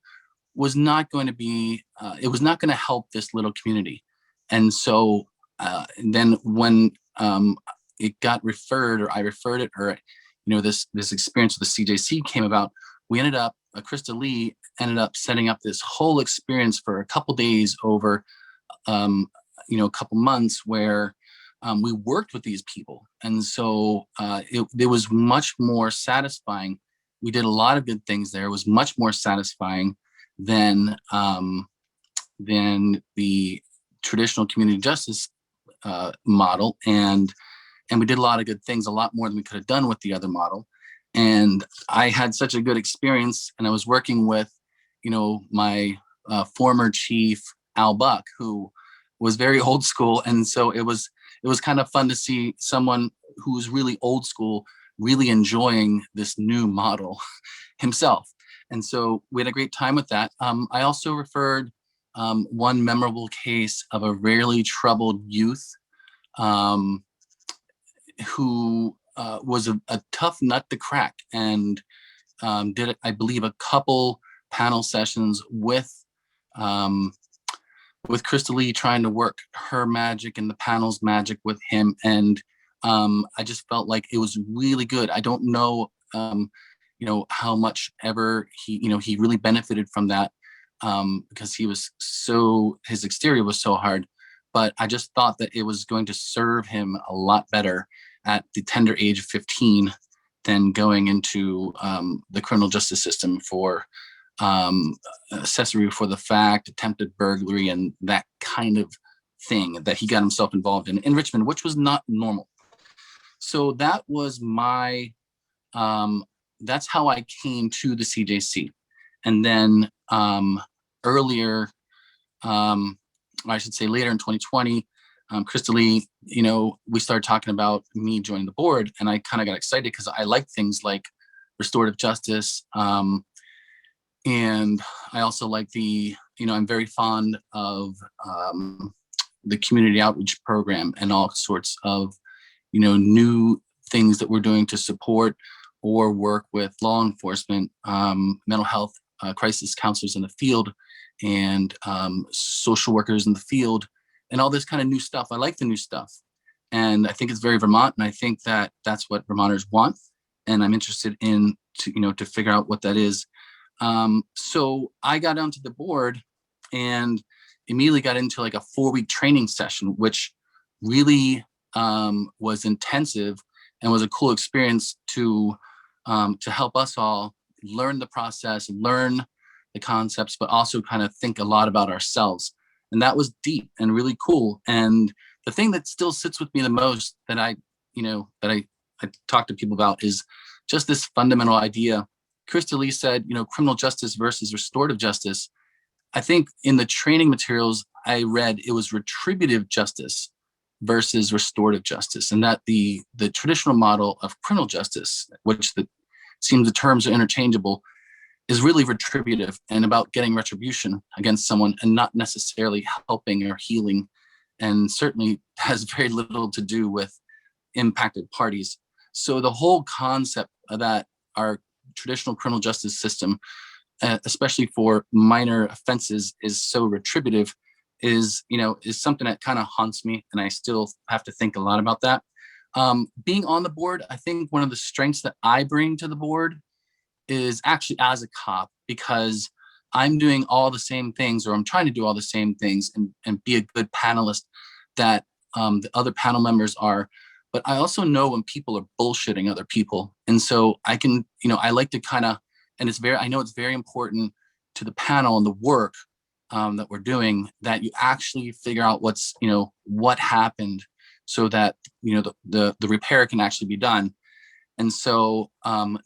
was not going to be, it was not going to help this little community. And so then when it got referred, or I referred it, or this experience with the CJC came about, we ended up, Krista Lee ended up setting up this whole experience for a couple days over a couple months where we worked with these people. And so it was much more satisfying. We did a lot of good things there. It was much more satisfying than the traditional community justice model. And we did a lot of good things, a lot more than we could have done with the other model. And I had such a good experience, and I was working with, my former chief, Al Buck, who was very old school. And so it was kind of fun to see someone who was really old school, really enjoying this new model himself. And so we had a great time with that. I also referred one memorable case of a rarely troubled youth who was a tough nut to crack, and did, I believe, a couple panel sessions with Crystal Lee, trying to work her magic and the panel's magic with him. And I just felt like it was really good. I don't know, how much ever he really benefited from that, because his exterior was so hard. But I just thought that it was going to serve him a lot better at the tender age of 15 than going into the criminal justice system for accessory before the fact, attempted burglary, and that kind of thing that he got himself involved in Richmond, which was not normal. So that was my, that's how I came to the CJC. And then earlier, I should say later in 2020, Crystal Lee, we started talking about me joining the board, and I kind of got excited because I like things like restorative justice. And I also like I'm very fond of the community outreach program and all sorts of, new things that we're doing to support or work with law enforcement, mental health, crisis counselors in the field, and social workers in the field, and all this kind of new stuff. I like the new stuff. And I think it's very Vermont. And I think that that's what Vermonters want. And I'm interested in to figure out what that is. So I got onto the board and immediately got into like a 4-week training session, which really was intensive and was a cool experience to help us all learn the process, learn the concepts, but also kind of think a lot about ourselves. And that was deep and really cool. And the thing that still sits with me the most that I talk to people about is just this fundamental idea. Crystal Lee said, criminal justice versus restorative justice. I think in the training materials I read, it was retributive justice versus restorative justice. And that the traditional model of criminal justice, which seems the terms are interchangeable, is really retributive and about getting retribution against someone and not necessarily helping or healing, and certainly has very little to do with impacted parties. So the whole concept of that our traditional criminal justice system, especially for minor offenses, is so retributive is something that kind of haunts me, and I still have to think a lot about that. Being on the board, I think one of the strengths that I bring to the board is actually as a cop, because I'm doing all the same things, or I'm trying to do all the same things and be a good panelist that the other panel members are. But I also know when people are bullshitting other people. And so I can, I like to kind of, and I know it's very important to the panel and the work that we're doing, that you actually figure out what happened so that, the repair can actually be done. And so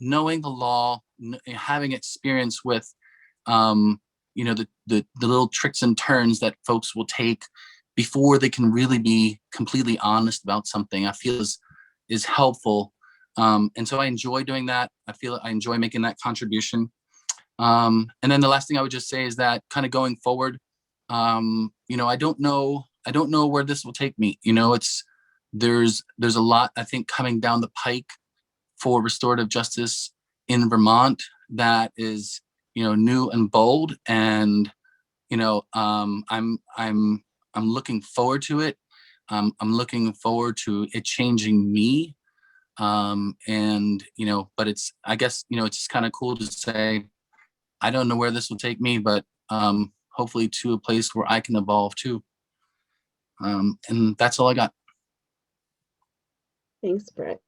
knowing the law, having experience with, the little tricks and turns that folks will take before they can really be completely honest about something, I feel is helpful. And so I enjoy doing that. I feel I enjoy making that contribution. And then the last thing I would just say is that kind of going forward, I don't know where this will take me. There's a lot, I think, coming down the pike for restorative justice in Vermont that is, new and bold, and I'm looking forward to it. I'm looking forward to it changing me, but I guess it's just kind of cool to say I don't know where this will take me, but hopefully to a place where I can evolve too. And that's all I got. Thanks, Brett.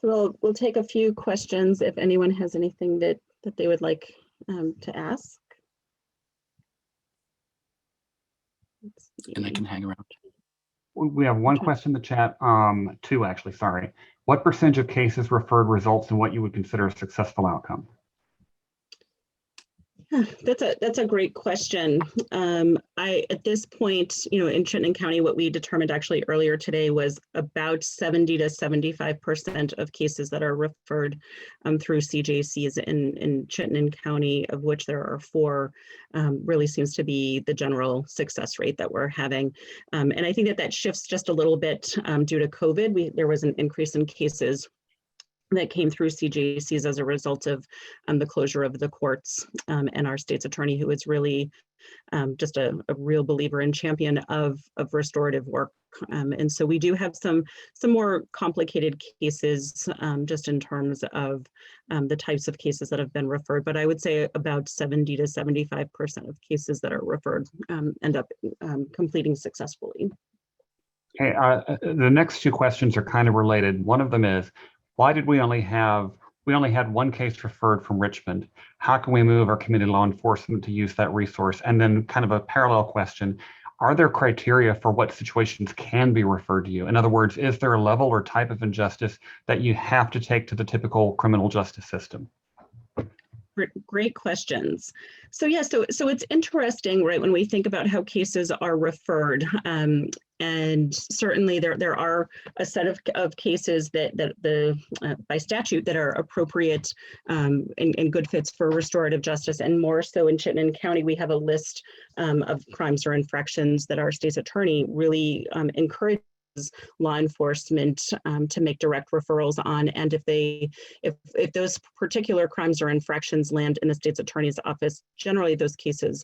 So we'll take a few questions if anyone has anything that they would like to ask. And I can hang around. We have one question in the chat, 2 actually, sorry. What percentage of cases referred results in what you would consider a successful outcome? That's a great question. At this point, in Chittenden County, what we determined actually earlier today was about 70 to 75% of cases that are referred through CJCs in Chittenden County, of which there are 4, really seems to be the general success rate that we're having. And I think that shifts just a little bit due to COVID. There was an increase in cases that came through CJCs as a result of the closure of the courts, and our state's attorney, who is really just a real believer and champion of restorative work. And so we do have some more complicated cases just in terms of the types of cases that have been referred, but I would say about 70 to 75% of cases that are referred end up completing successfully. Okay, the next 2 questions are kind of related. One of them is, why did we only had 1 case referred from Richmond? How can we move our community law enforcement to use that resource? And then kind of a parallel question, are there criteria for what situations can be referred to you? In other words, is there a level or type of injustice that you have to take to the typical criminal justice system? Great questions. So yeah, so it's interesting, right, when we think about how cases are referred, and certainly there are a set of cases that by statute that are appropriate and good fits for restorative justice, and more so in Chittenden County, we have a list of crimes or infractions that our state's attorney really encourages law enforcement to make direct referrals on, and if those particular crimes or infractions land in the state's attorney's office, generally those cases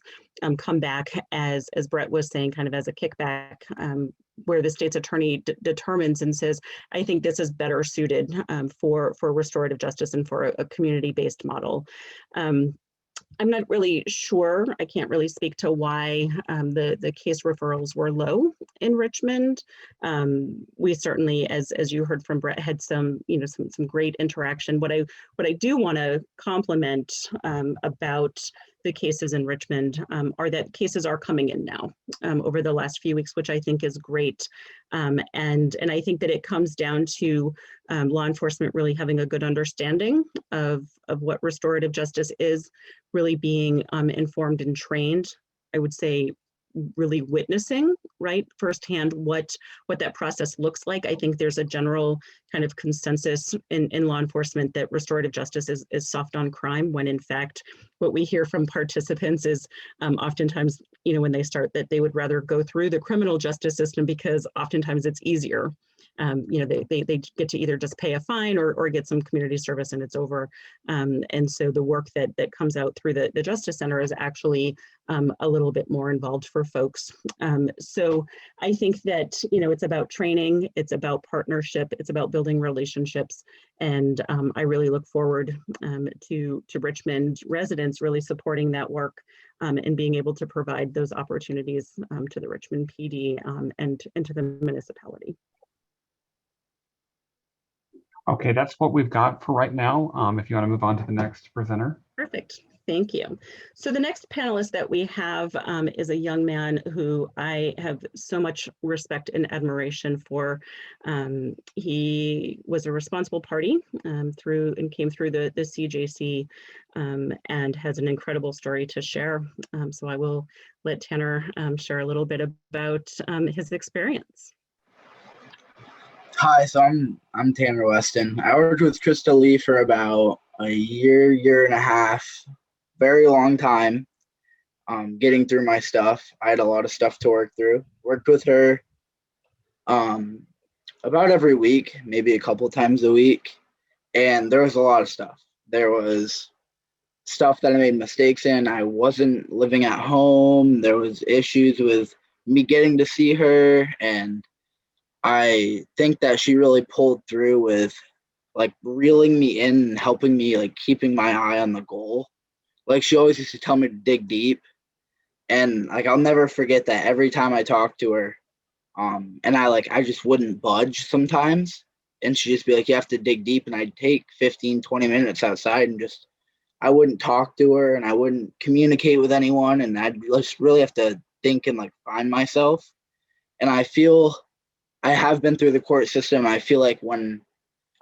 come back as Brett was saying, kind of as a kickback, where the state's attorney determines and says, I think this is better suited for restorative justice and for a community-based model. I'm not really sure. I can't really speak to why the case referrals were low in Richmond. We certainly, as you heard from Brett, had some great interaction. What I do want to compliment about the cases in Richmond are that cases are coming in now over the last few weeks, which I think is great. And I think that it comes down to law enforcement really having a good understanding of what restorative justice is, really being informed and trained. I would say really witnessing, right, firsthand what that process looks like. I think there's a general kind of consensus in law enforcement that restorative justice is soft on crime, when in fact what we hear from participants is oftentimes, when they start, that they would rather go through the criminal justice system because oftentimes it's easier. They get to either just pay a fine or get some community service and it's over. And so the work that comes out through the Justice Center is actually a little bit more involved for folks. So I think that, it's about training, it's about partnership, it's about building relationships. And I really look forward to Richmond residents really supporting that work and being able to provide those opportunities to the Richmond PD and to the municipality. Okay, that's what we've got for right now. If you want to move on to the next presenter. Perfect. Thank you. So the next panelist that we have is a young man who I have so much respect and admiration for. He was a responsible party came through the CJC and has an incredible story to share. So I will let Tanner share a little bit about his experience. Hi, so I'm Tanner Weston. I worked with Krista Lee for about a year and a half, very long time, getting through my stuff. I had a lot of stuff to work through. Worked with her about every week, maybe a couple times a week, and there was a lot of stuff. There was stuff that I made mistakes in. I wasn't living at home. There was issues with me getting to see her, and I think that she really pulled through with like reeling me in and helping me, like keeping my eye on the goal. Like she always used to tell me to dig deep. And like, I'll never forget that every time I talked to her, and I just wouldn't budge sometimes. And she'd just be like, you have to dig deep. And I'd take 15, 20 minutes outside and I wouldn't talk to her and I wouldn't communicate with anyone. And I'd just really have to think and like find myself. And I feel I have been through the court system. I feel like when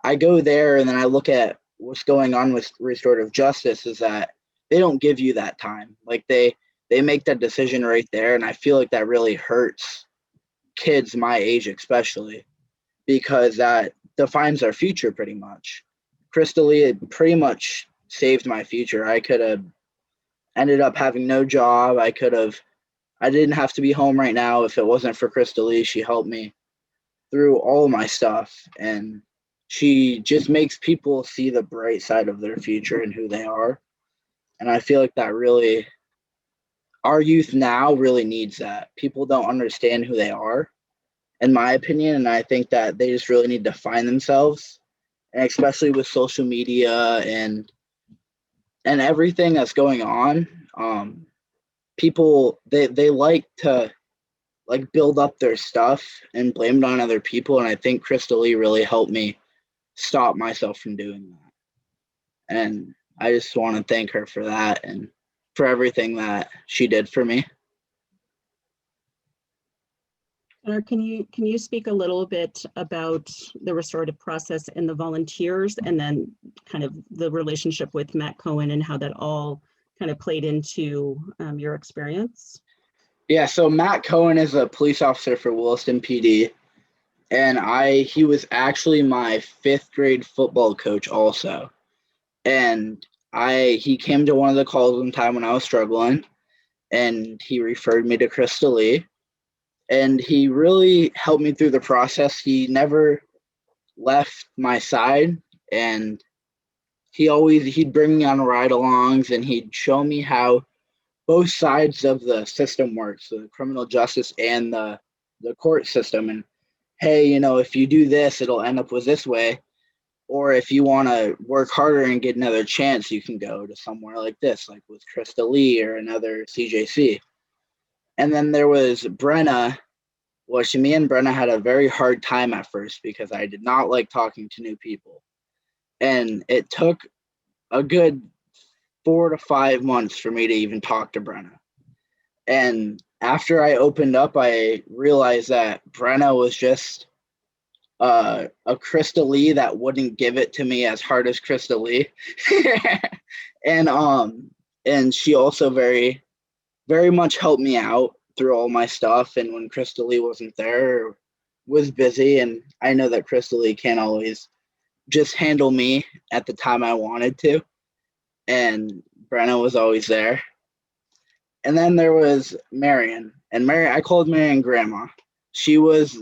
I go there and then I look at what's going on with restorative justice is that they don't give you that time. Like they make that decision right there. And I feel like that really hurts kids my age, especially because that defines our future pretty much. Crystal it pretty much saved my future. I could have ended up having no job. I didn't have to be home right now if it wasn't for Crystal Lee. She helped me through all my stuff, and she just makes people see the bright side of their future and who they are. And I feel like that really, our youth now really needs that. People don't understand who they are, in my opinion, and I think that they just really need to find themselves, and especially with social media and everything that's going on. People they like to like build up their stuff and blame it on other people, and I think Crystal Lee really helped me stop myself from doing that. And I just want to thank her for that and for everything that she did for me. Can you speak a little bit about the restorative process and the volunteers, and then kind of the relationship with Matt Cohen and how that all kind of played into your experience? Yeah, so Matt Cohen is a police officer for Williston PD, and he was actually my 5th grade football coach also. And he came to one of the calls one time when I was struggling, and he referred me to Crystal Lee, and he really helped me through the process. He never left my side, and he'd bring me on ride-alongs, and he'd show me how both sides of the system works, the criminal justice and the court system. And hey, if you do this, it'll end up with this way. Or if you want to work harder and get another chance, you can go to somewhere like this, like with Crystal Lee or another CJC. And then there was Brenna. Well, me and Brenna had a very hard time at first because I did not like talking to new people. And it took a good 4 to 5 months for me to even talk to Brenna. And after I opened up, I realized that Brenna was just a Crystal Lee that wouldn't give it to me as hard as Crystal Lee. And she also very, very much helped me out through all my stuff. And when Crystal Lee wasn't there, or was busy, and I know that Crystal Lee can't always just handle me at the time I wanted to. And Brenna was always there. And then there was Marion. And I called Marion Grandma. She was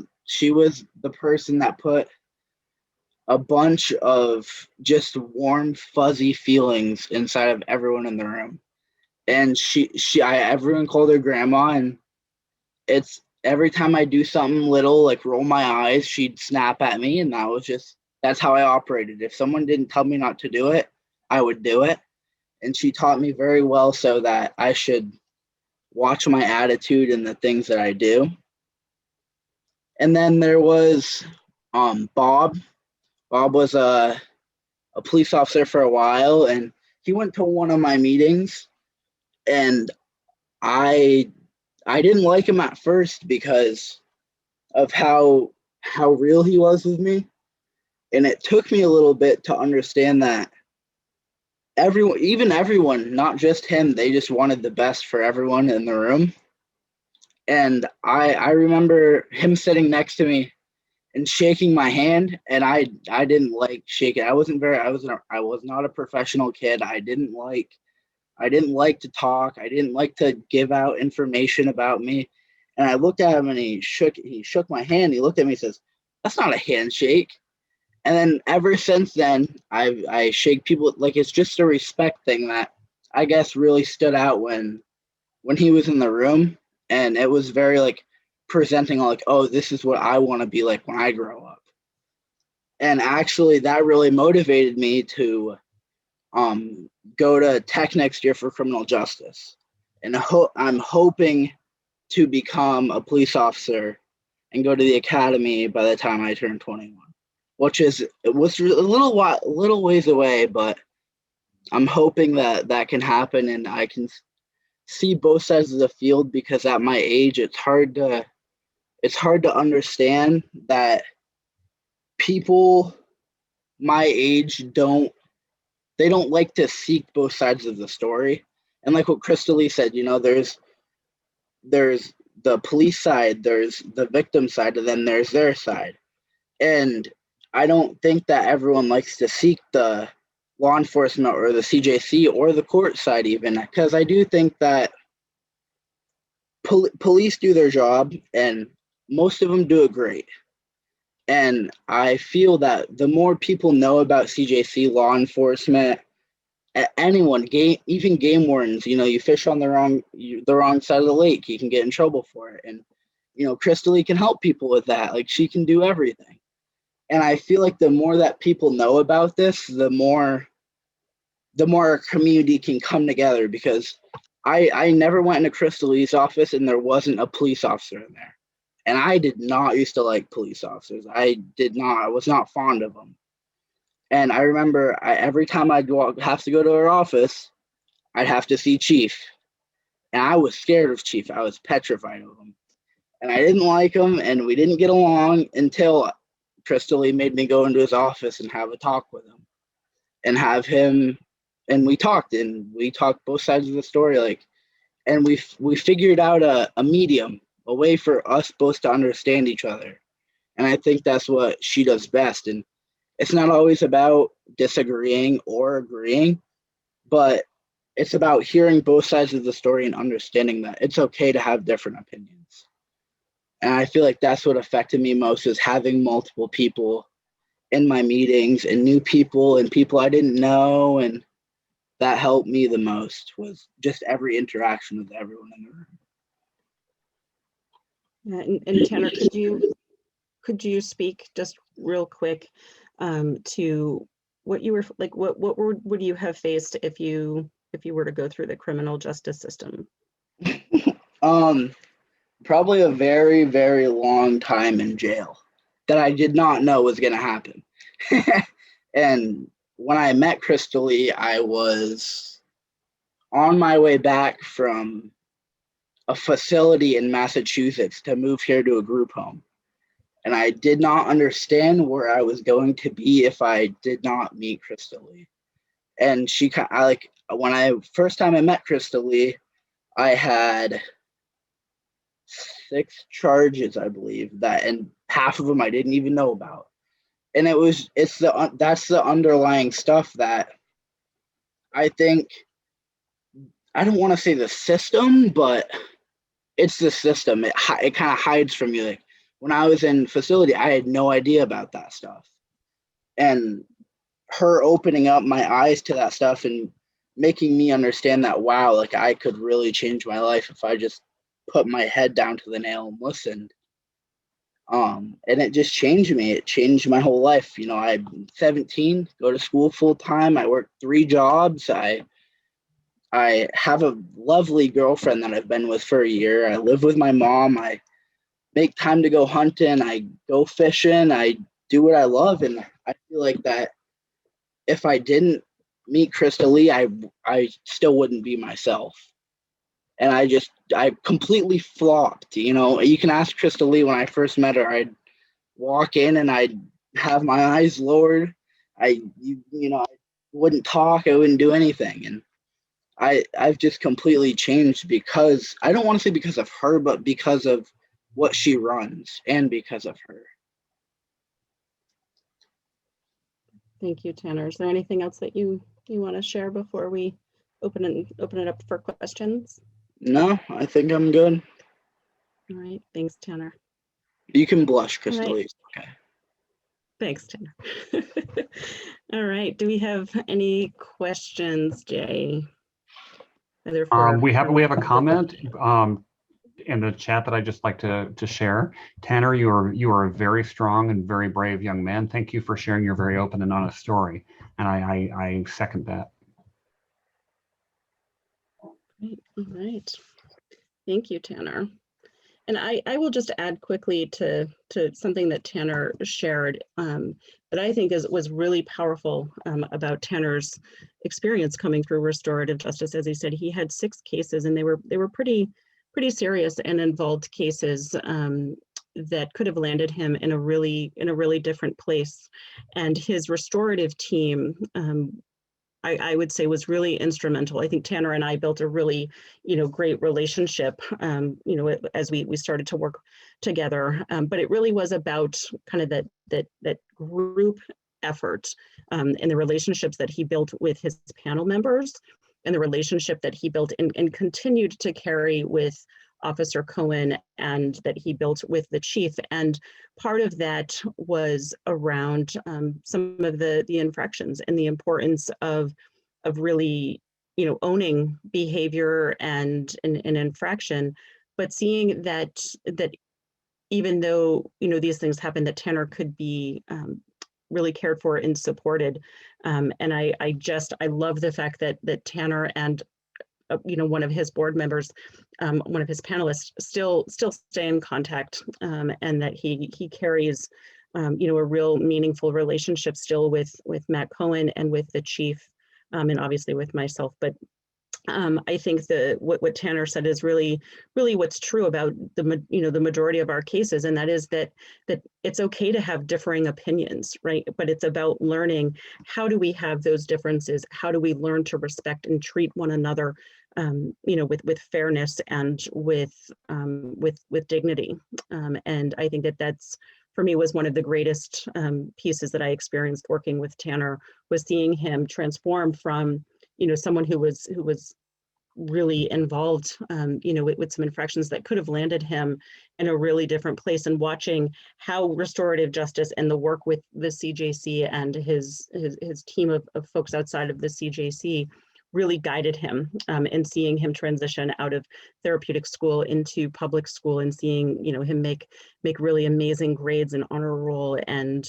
the person that put a bunch of just warm, fuzzy feelings inside of everyone in the room. And everyone called her Grandma, and it's every time I do something little, like roll my eyes, she'd snap at me, and that's how I operated. If someone didn't tell me not to do it, I would do it. And she taught me very well so that I should watch my attitude and the things that I do. And then there was Bob. Bob was a police officer for a while, and he went to one of my meetings, and I didn't like him at first because of how real he was with me. And it took me a little bit to understand that everyone, not just him, they just wanted the best for everyone in the room. And I remember him sitting next to me and shaking my hand, and I didn't like shaking. I was not a professional kid. I didn't like to talk. I didn't like to give out information about me. And I looked at him, and he shook my hand. He looked at me and says, "That's not a handshake." And then ever since then, I shake people. Like, it's just a respect thing that I guess really stood out when he was in the room. And it was very like presenting like, oh, this is what I want to be like when I grow up. And actually that really motivated me to go to Tech next year for criminal justice. And I'm hoping to become a police officer and go to the academy by the time I turn 21, which was a little ways away, but I'm hoping that can happen, and I can see both sides of the field, because at my age, it's hard to understand that people my age don't they don't like to seek both sides of the story. And like what Crystal Lee said, there's the police side, there's the victim side, and then there's their side. And I don't think that everyone likes to seek the law enforcement or the CJC or the court side even, because I do think that police do their job and most of them do it great. And I feel that the more people know about CJC, law enforcement, anyone, even game wardens, you fish on the wrong side of the lake, you can get in trouble for it. And Crystal Lee can help people with that. Like, she can do everything. And I feel like the more that people know about this, the more our community can come together, because I never went into Crystal Lee's office and there wasn't a police officer in there. And I did not used to like police officers. I was not fond of them. And I remember every time I'd have to go to her office, I'd have to see Chief. And I was scared of Chief. I was petrified of him. And I didn't like him, and we didn't get along until Crystal Lee made me go into his office and have a talk with him. And have him, and we talked both sides of the story, and we figured out a medium, a way for us both to understand each other. And I think that's what she does best. And it's not always about disagreeing or agreeing, but it's about hearing both sides of the story and understanding that it's okay to have different opinions. And I feel like that's what affected me most, is having multiple people in my meetings and new people and people I didn't know. And that helped me the most, was just every interaction with everyone in the room. Yeah, and Tanner, could you speak just real quick to what you were like? What would you have faced if you were to go through the criminal justice system? Probably a very, very long time in jail that I did not know was going to happen. And when I met Crystal Lee, I was on my way back from a facility in Massachusetts to move here to a group home. And I did not understand where I was going to be if I did not meet Crystal Lee. And when first time I met Crystal Lee, I had 6 charges, I believe, and half of them I didn't even know about. And that's the underlying stuff that I think, I don't want to say the system, but it's the system. It kind of hides from you. Like, when I was in facility, I had no idea about that stuff. And her opening up my eyes to that stuff and making me understand that, wow, like, I could really change my life if I just put my head down to the nail and listened. And it just changed me. It changed my whole life. I'm 17, go to school full time. I work 3 jobs. I have a lovely girlfriend that I've been with for a year. I live with my mom. I make time to go hunting. I go fishing. I do what I love. And I feel like that if I didn't meet Crystal Lee, I still wouldn't be myself. And I completely flopped. You can ask Crystal Lee, when I first met her, I'd walk in and I'd have my eyes lowered. I wouldn't talk. I wouldn't do anything. And I've just completely changed, because I don't want to say because of her, but because of what she runs and because of her. Thank you, Tanner. Is there anything else that you want to share before we open it up for questions? No, I think I'm good. All right. Thanks, Tanner. You can blush, Crystal Lee. Right. Okay. Thanks, Tanner. All right. Do we have any questions, Jay? We have a comment in the chat that I'd just like to share. Tanner, you are a very strong and very brave young man. Thank you for sharing your very open and honest story. And I second that. All right. Thank you, Tanner. And I will just add quickly to something that Tanner shared that I think was really powerful about Tanner's experience coming through restorative justice. As he said, he had 6 cases, and they were pretty serious and involved cases that could have landed him in a really different place. And his restorative team I would say was really instrumental. I think Tanner and I built a really, great relationship, as we started to work together. But it really was about kind of that group effort, and the relationships that he built with his panel members, and the relationship that he built and continued to carry with Officer Cohen, and that he built with the chief. And part of that was around some of the infractions and the importance of really, owning behavior and an infraction, but seeing that even though, these things happen, that Tanner could be really cared for and supported. And I love the fact that Tanner and one of his board members, one of his panelists, still stay in contact, and that he carries, a real meaningful relationship still with Matt Cohen and with the chief, and obviously with myself. But I think what Tanner said is really what's true about the majority of our cases, and that is that it's okay to have differing opinions, right? But it's about learning, how do we have those differences? How do we learn to respect and treat one another, with fairness and with dignity? And I think that's, for me, was one of the greatest pieces that I experienced working with Tanner, was seeing him transform from someone who was really involved, with some infractions that could have landed him in a really different place, and watching how restorative justice and the work with the CJC and his team of folks outside of the CJC really guided him, and seeing him transition out of therapeutic school into public school, and seeing, him make really amazing grades and honor roll, and,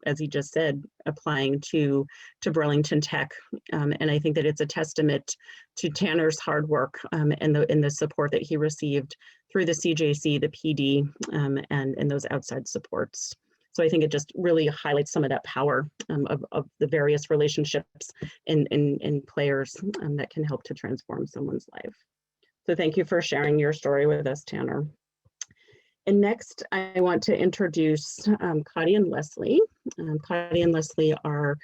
as he just said, applying to Burlington Tech. And I think that it's a testament to Tanner's hard work, and the support that he received through the CJC, the PD, and those outside supports. So I think it just really highlights some of that power, of the various relationships and players, that can help to transform someone's life. So thank you for sharing your story with us, Tanner. And next, I want to introduce Cotty and Leslie. Cotty and Leslie are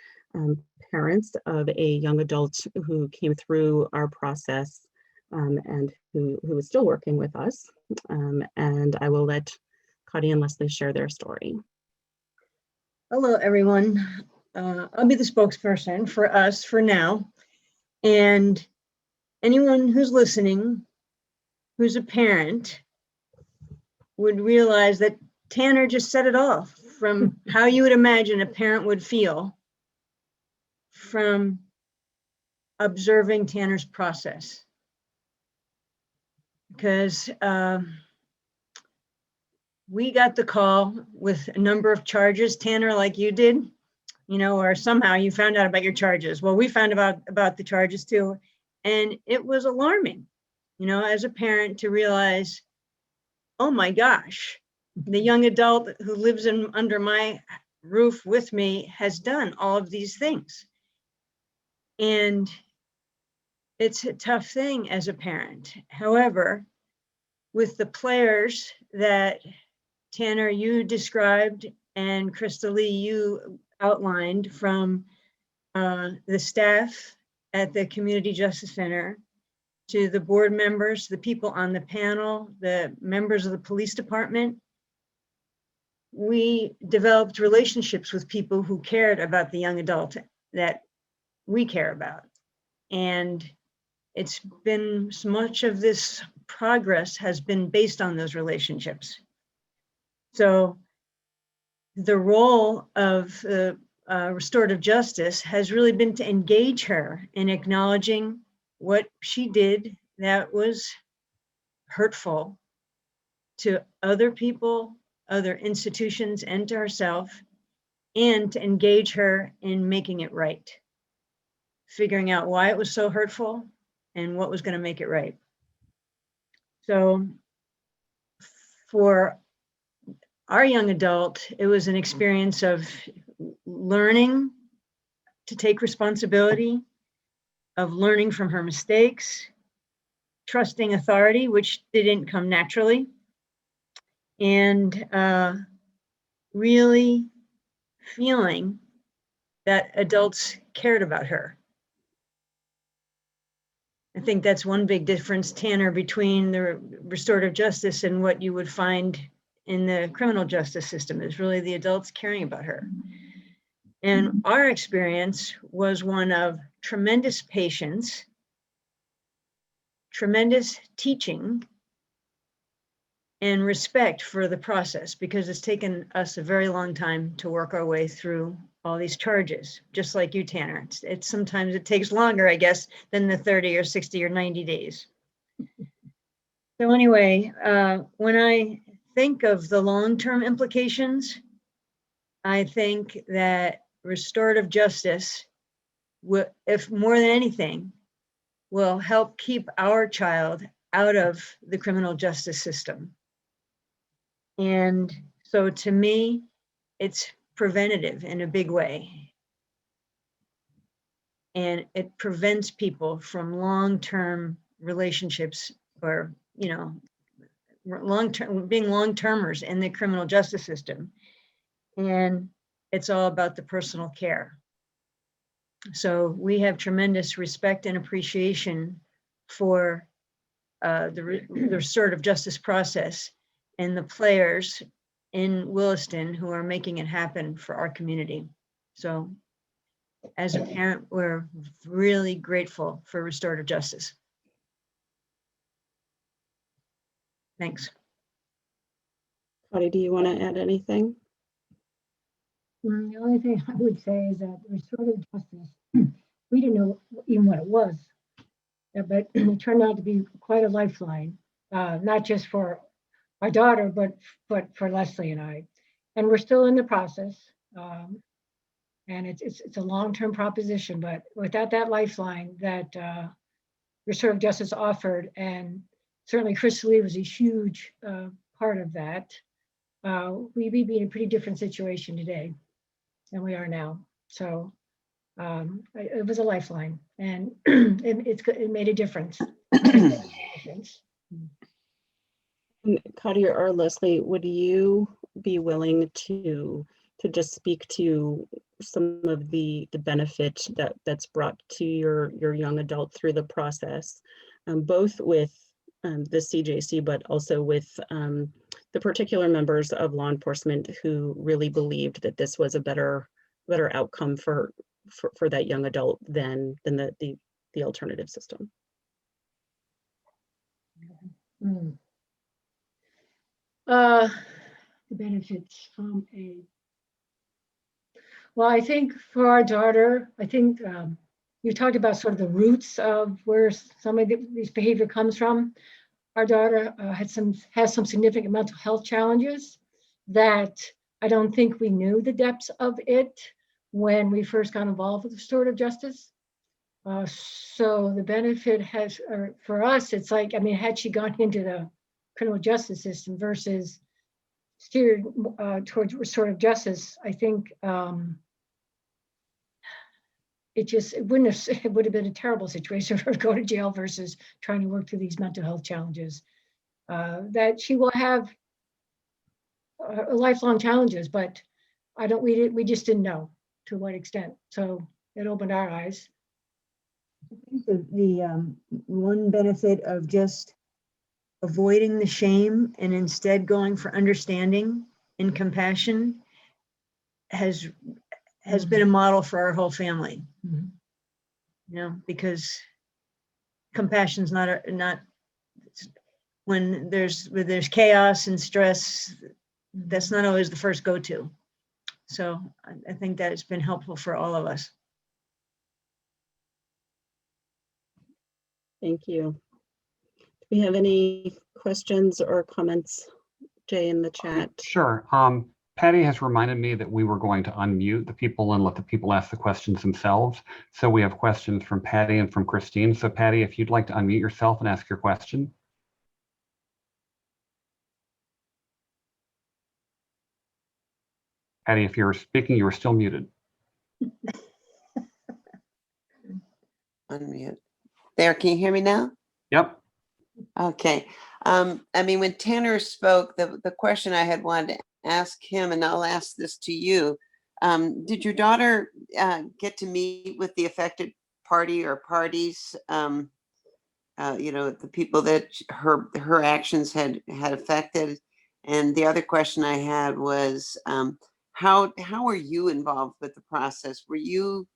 parents of a young adult who came through our process, and who is still working with us. And I will let Cotty and Leslie share their story. Hello, everyone. I'll be the spokesperson for us for now. And anyone who's listening, who's a parent, would realize that Tanner just said it all, from how you would imagine a parent would feel from observing Tanner's process. Because we got the call with a number of charges, Tanner, like you did, or somehow you found out about your charges. Well, we found about the charges too. And it was alarming, as a parent, to realize, oh my gosh, the young adult who lives under my roof with me has done all of these things. And it's a tough thing as a parent. However, with the players that Tanner, you described, and Krista Lee, you outlined, from the staff at the Community Justice Center to the board members, the people on the panel, the members of the police department, we developed relationships with people who cared about the young adult that we care about. And it's been, so much of this progress has been based on those relationships. So the role of restorative justice has really been to engage her in acknowledging what she did that was hurtful to other people, other institutions, and to herself, and to engage her in making it right, figuring out why it was so hurtful and what was going to make it right. So for our young adult, it was an experience of learning to take responsibility, of learning from her mistakes, trusting authority, which didn't come naturally, and really feeling that adults cared about her I think that's one big difference, Tanner, between the restorative justice and what you would find in the criminal justice system, is really the adults caring about her. And our experience was one of tremendous patience, tremendous teaching, and respect for the process, because it's taken us a very long time to work our way through all these charges, just like you, Tanner. It's sometimes it takes longer, I guess, than the 30 or 60 or 90 days. So anyway, when I think of the long-term implications, I think that restorative justice, if more than anything, will help keep our child out of the criminal justice system. And so to me, it's preventative in a big way. And it prevents people from long-term relationships, or, you know, being long-termers in the criminal justice system. And it's all about the personal care. So we have tremendous respect and appreciation for the restorative justice process and the players in Williston who are making it happen for our community. So as a parent, we're really grateful for restorative justice. Thanks. Patty, do you want to add anything? The only thing I would say is that restorative justice, we didn't know even what it was, but it turned out to be quite a lifeline, not just for our daughter, but for Leslie and I. And we're still in the process. And it's a long-term proposition, but without that lifeline that restorative justice offered, and certainly Chris Lee was a huge part of that, we'd be in a pretty different situation today than we are now. So it was a lifeline, and it made a difference. And Cody or Leslie, would you be willing to just speak to some of the benefit that's brought to your young adult through the process, both with the CJC, but also with the particular members of law enforcement who really believed that this was a better outcome for that young adult than the alternative system? The benefits from well, I think for our daughter, I think you talked about sort of the roots of where some of this behavior comes from. Our daughter has some significant mental health challenges that I don't think we knew the depths of it when we first got involved with restorative justice. So the benefit for us, it's like, I mean, had she gone into the criminal justice system versus steered towards restorative justice, I think it would have been a terrible situation for her to go to jail versus trying to work through these mental health challenges. That she will have lifelong challenges, but we just didn't know to what extent. So it opened our eyes. I think the one benefit of just avoiding the shame and instead going for understanding and compassion has been a model for our whole family. Mm-hmm. You know, because compassion's not when there's chaos and stress, that's not always the first go-to. So I think that it's been helpful for all of us. Thank you. Do we have any questions or comments, Jay, in the chat? Sure. Patty has reminded me that we were going to unmute the people and let the people ask the questions themselves. So we have questions from Patty and from Christine. So Patty, if you'd like to unmute yourself and ask your question. Patty, if you're speaking, you are still muted. Unmute. There, can you hear me now? Yep. Okay. I mean, when Tanner spoke, the question I had wanted to ask him, and I'll ask this to you, did your daughter get to meet with the affected party or parties the people that her actions had affected. And the other question I had was, how were you involved with the process? Were you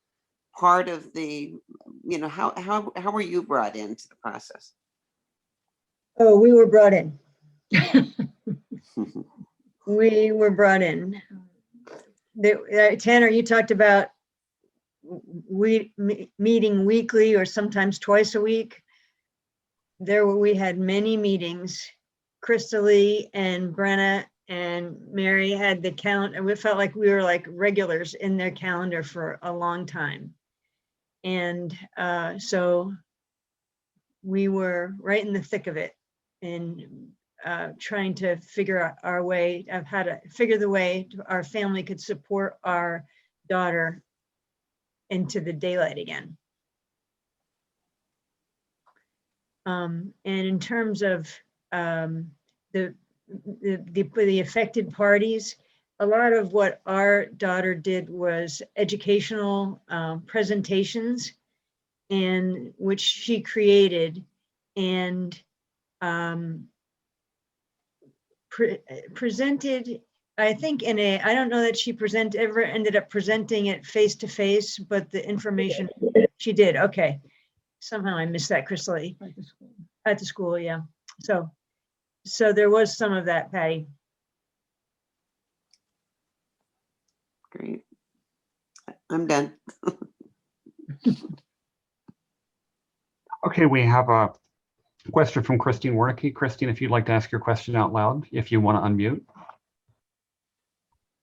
part of the, how were you brought into the process? Oh, we were brought in. We were brought in. Tanner, you talked about meeting weekly or sometimes twice a week. We had many meetings. Crystal and Brenna and Mary had the calendar, and we felt like we were like regulars in their calendar for a long time. And so we were right in the thick of it, and trying to figure out our way of how to figure the way our family could support our daughter into the daylight again. And in terms of the affected parties, a lot of what our daughter did was educational presentations, and which she created and presented, I think I don't know that she ever ended up presenting it face to face, but the information she did. Okay. Somehow I missed that, Crystal. At the school, yeah. So there was some of that, Patty. Great. I'm done. Okay, we have a question from Christine Wernicke. Christine, if you'd like to ask your question out loud, if you want to unmute.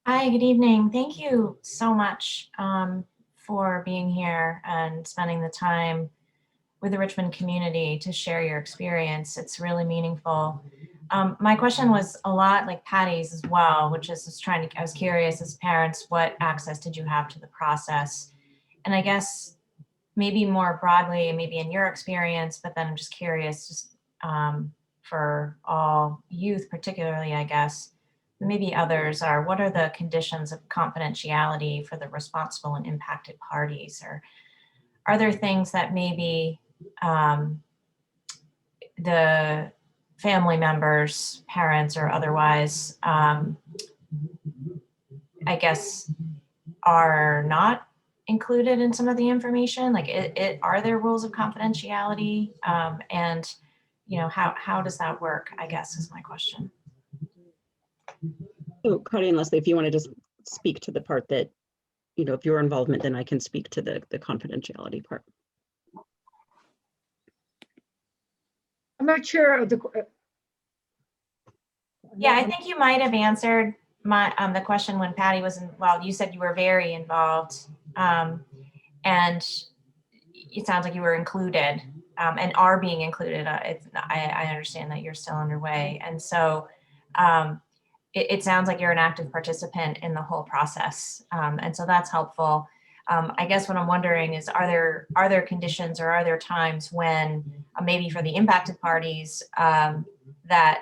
Hi, good evening. Thank you so much for being here and spending the time with the Richmond community to share your experience. It's really meaningful. My question was a lot like Patty's as well, which is I was curious as parents, what access did you have to the process? And I guess maybe more broadly, maybe in your experience, but then I'm just curious, just for all youth particularly, I guess, maybe others are, what are the conditions of confidentiality for the responsible and impacted parties? Or are there things that maybe the family members, parents or otherwise, I guess, are not included in some of the information? Like, are there rules of confidentiality? And how does that work, I guess, is my question. So Cardi and Leslie, if you want to just speak to the part that, if your involvement, then I can speak to the confidentiality part. I'm not sure of the. Yeah, I think you might have answered the question when Patty was involved. You said you were very involved, and it sounds like you were included and are being included. I understand that you're still underway, and so it sounds like you're an active participant in the whole process, and so that's helpful. I guess what I'm wondering is, are there conditions or are there times when maybe for the impacted parties that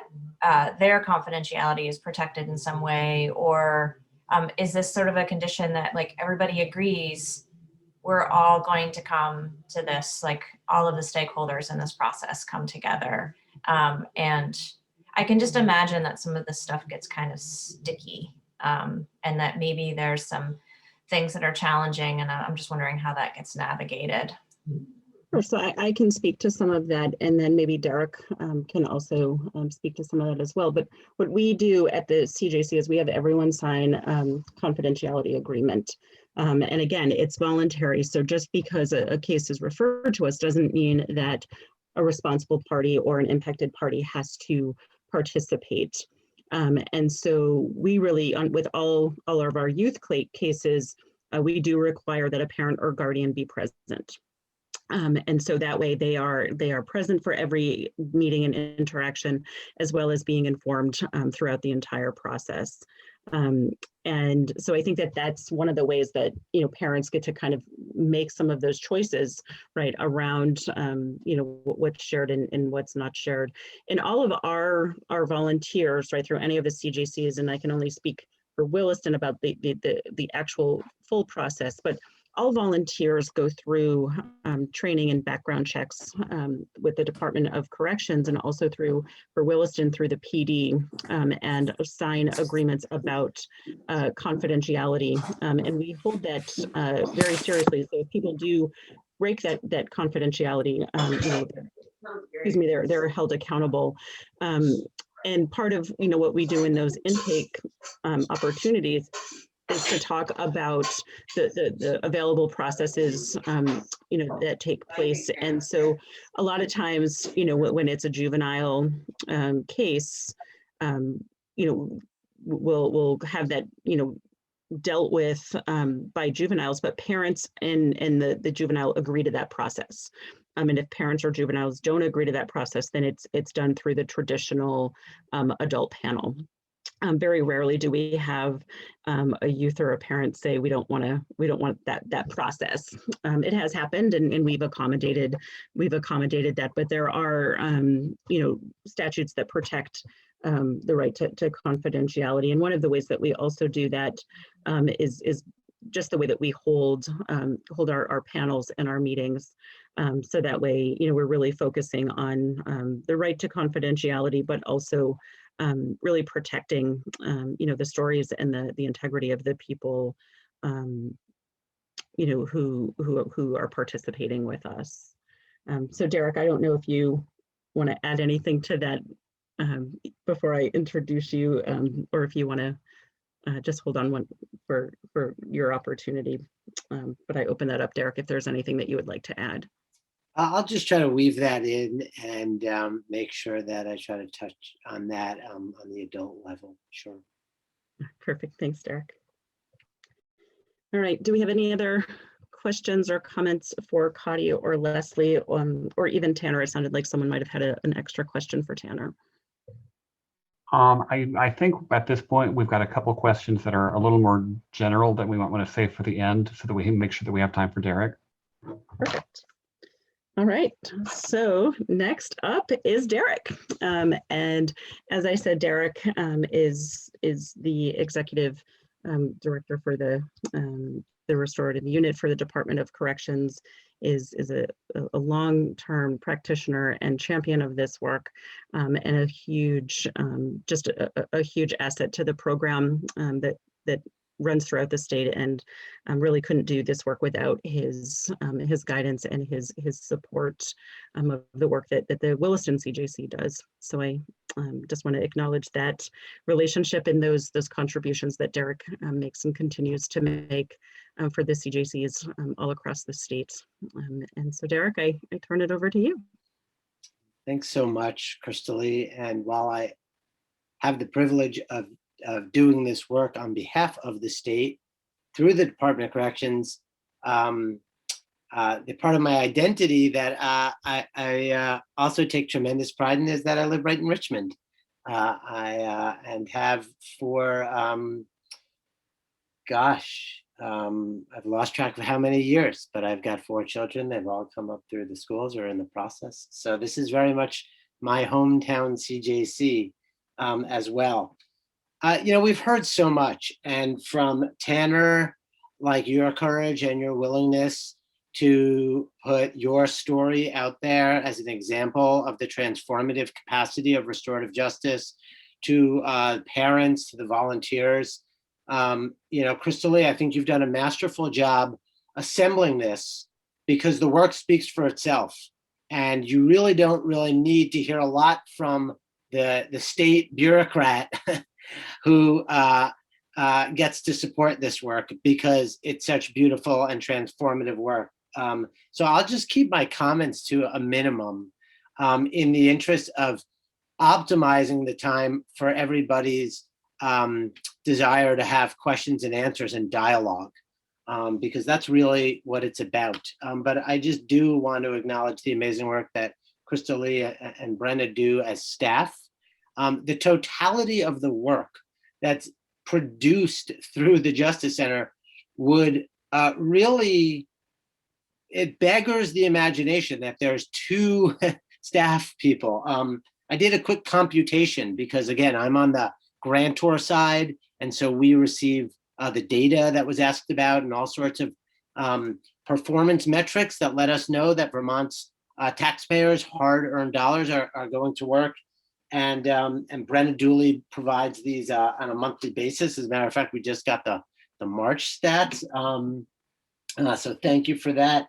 their confidentiality is protected in some way, or is this sort of a condition that like everybody agrees we're all going to come to this, like all of the stakeholders in this process come together? And I can just imagine that some of this stuff gets kind of sticky, and that maybe there's some things that are challenging, and I'm just wondering how that gets navigated. So I can speak to some of that, and then maybe Derek can also speak to some of that as well. But what we do at the CJC is we have everyone sign confidentiality agreement. And again, it's voluntary. So just because a case is referred to us doesn't mean that a responsible party or an impacted party has to participate. And so we really, with all of our youth cases, we do require that a parent or guardian be present. And so that way they are present for every meeting and interaction, as well as being informed throughout the entire process. And so I think that that's one of the ways that, parents get to kind of make some of those choices, right, around, what's shared and what's not shared. And all of our volunteers, right, through any of the CJCs, and I can only speak for Williston about the actual full process, but all volunteers go through training and background checks with the Department of Corrections, and also for Williston through the PD, and sign agreements about confidentiality. And we hold that very seriously. So if people do break that confidentiality, you know, excuse me, they're held accountable. And part of, you know, what we do in those intake opportunities is to talk about the available processes, you know, that take place. And so a lot of times, you know, when it's a juvenile case, you know, we'll have that, you know, dealt with by juveniles, but parents and the juvenile agree to that process. And if parents or juveniles don't agree to that process, then it's done through the traditional adult panel. Very rarely do we have a youth or a parent say we don't want that process. It has happened, and we've accommodated that. But there are you know, statutes that protect the right to confidentiality. And one of the ways that we also do that is just the way that we hold our panels and our meetings. So that way, you know, we're really focusing on the right to confidentiality, but also really protecting, you know, the stories and the integrity of the people, you know, who are participating with us. So Derek, I don't know if you want to add anything to that before I introduce you, or if you want to just hold on one for your opportunity. But I open that up, Derek, if there's anything that you would like to add. I'll just try to weave that in and make sure that I try to touch on that on the adult level. Sure. Perfect. Thanks, Derek. All right. Do we have any other questions or comments for Cody or Leslie, or even Tanner? It sounded like someone might have had an extra question for Tanner. I think at this point, we've got a couple questions that are a little more general that we might want to save for the end so that we can make sure that we have time for Derek. Perfect. All right, so next up is Derek. And as I said, Derek is the executive director for the restorative unit for the Department of Corrections, is a long-term practitioner and champion of this work, and a huge, just a huge asset to the program that runs throughout the state, and really couldn't do this work without his guidance and his support of the work that the Williston CJC does. So I just want to acknowledge that relationship and those contributions that Derek makes and continues to make for the CJCs all across the state. And so Derek, I turn it over to you. Thanks so much, Crystal-Lee. And while I have the privilege of doing this work on behalf of the state through the Department of Corrections, the part of my identity that I also take tremendous pride in is that I live right in Richmond. And have for, I've lost track of how many years, but I've got 4 children. They've all come up through the schools or in the process. So this is very much my hometown CJC as well. You know, we've heard so much, and from Tanner, like your courage and your willingness to put your story out there as an example of the transformative capacity of restorative justice, to parents, to the volunteers. You know, Crystal-Lee, I think you've done a masterful job assembling this, because the work speaks for itself, and you really don't need to hear a lot from the state bureaucrat who gets to support this work, because it's such beautiful and transformative work. So I'll just keep my comments to a minimum in the interest of optimizing the time for everybody's desire to have questions and answers and dialogue, because that's really what it's about. But I just do want to acknowledge the amazing work that Crystal-Lee and Brenna do as staff. The totality of the work that's produced through the Justice Center would really, it beggars the imagination that there's 2 staff people. I did a quick computation because, again, I'm on the grantor side, and so we receive the data that was asked about and all sorts of performance metrics that let us know that Vermont's taxpayers' hard-earned dollars are going to work. And Brenna Dooley provides these on a monthly basis. As a matter of fact, we just got the March stats. So thank you for that.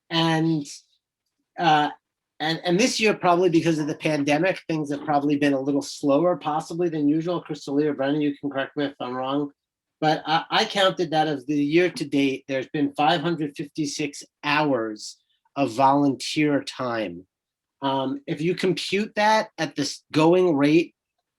And this year, probably because of the pandemic, things have probably been a little slower possibly than usual. Crystal or Brenna, you can correct me if I'm wrong. But I counted that of the year to date, there's been 556 hours of volunteer time. If you compute that at this going rate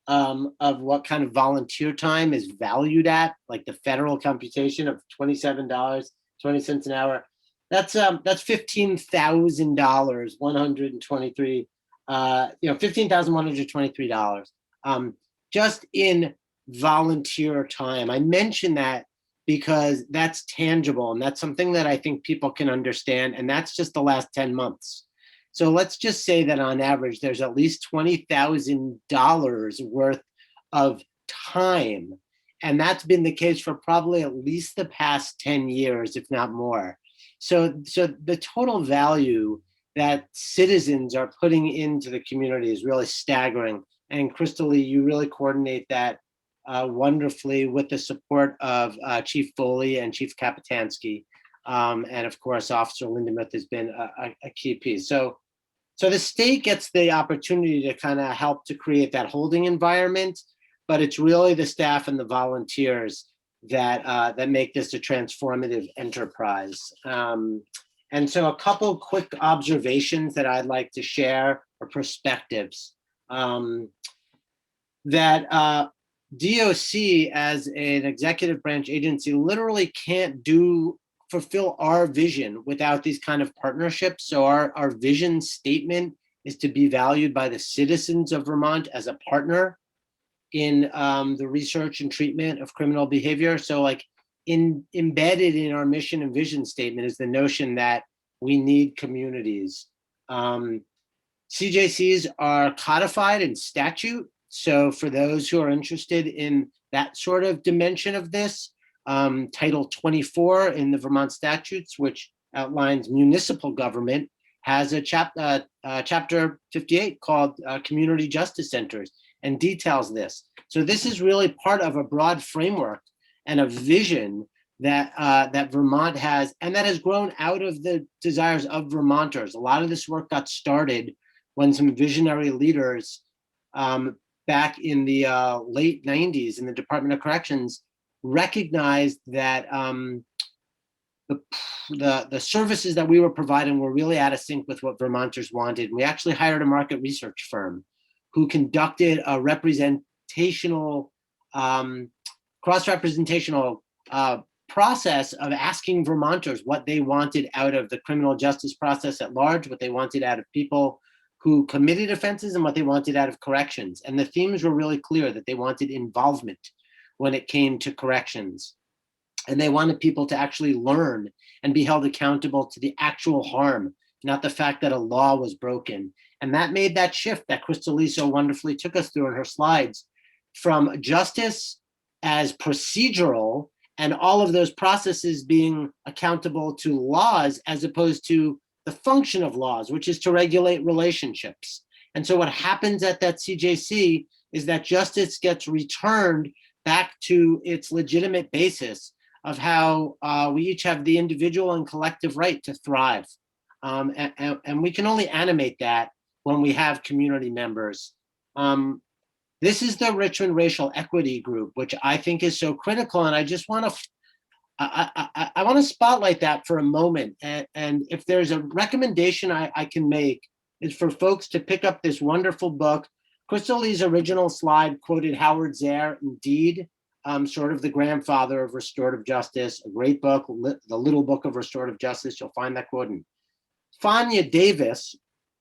of what kind of volunteer time is valued at, like the federal computation of $27.20 an hour, that's $15,000, 123, $15,123 just in volunteer time. I mention that because that's tangible and that's something that I think people can understand, and that's just the last 10 months. So let's just say that on average, there's at least $20,000 worth of time. And that's been the case for probably at least the past 10 years, if not more. So the total value that citizens are putting into the community is really staggering. And Crystal Lee, you really coordinate that wonderfully with the support of Chief Foley and Chief Kapitansky. And of course, Officer Lindemuth has been a key piece. So the state gets the opportunity to kind of help to create that holding environment, but it's really the staff and the volunteers that make this a transformative enterprise. And so a couple quick observations that I'd like to share, or perspectives, that DOC as an executive branch agency literally can't fulfill our vision without these kind of partnerships. So our vision statement is to be valued by the citizens of Vermont as a partner in the research and treatment of criminal behavior. So like embedded in our mission and vision statement is the notion that we need communities. CJCs are codified in statute. So for those who are interested in that sort of dimension of this, Title 24 in the Vermont statutes, which outlines municipal government, has a chapter 58 called Community Justice Centers, and details this. So this is really part of a broad framework and a vision that that Vermont has, and that has grown out of the desires of Vermonters. A lot of this work got started when some visionary leaders back in the late 90s in the Department of Corrections recognized that the services that we were providing were really out of sync with what Vermonters wanted. And we actually hired a market research firm who conducted a representational, cross-representational process of asking Vermonters what they wanted out of the criminal justice process at large, what they wanted out of people who committed offenses, and what they wanted out of corrections. And the themes were really clear, that they wanted involvement when it came to corrections. And they wanted people to actually learn and be held accountable to the actual harm, not the fact that a law was broken. And that made that shift that Crystal Lee so wonderfully took us through in her slides, from justice as procedural and all of those processes being accountable to laws, as opposed to the function of laws, which is to regulate relationships. And so what happens at that CJC is that justice gets returned back to its legitimate basis of how we each have the individual and collective right to thrive. And we can only animate that when we have community members. This is the Richmond Racial Equity Group, which I think is so critical. And I just want to I want to spotlight that for a moment. And if there's a recommendation I can make, is for folks to pick up this wonderful book. Crystal Lee's original slide quoted Howard Zare, indeed, sort of the grandfather of restorative justice, a great book, The Little Book of Restorative Justice. You'll find that quote. And Fania Davis,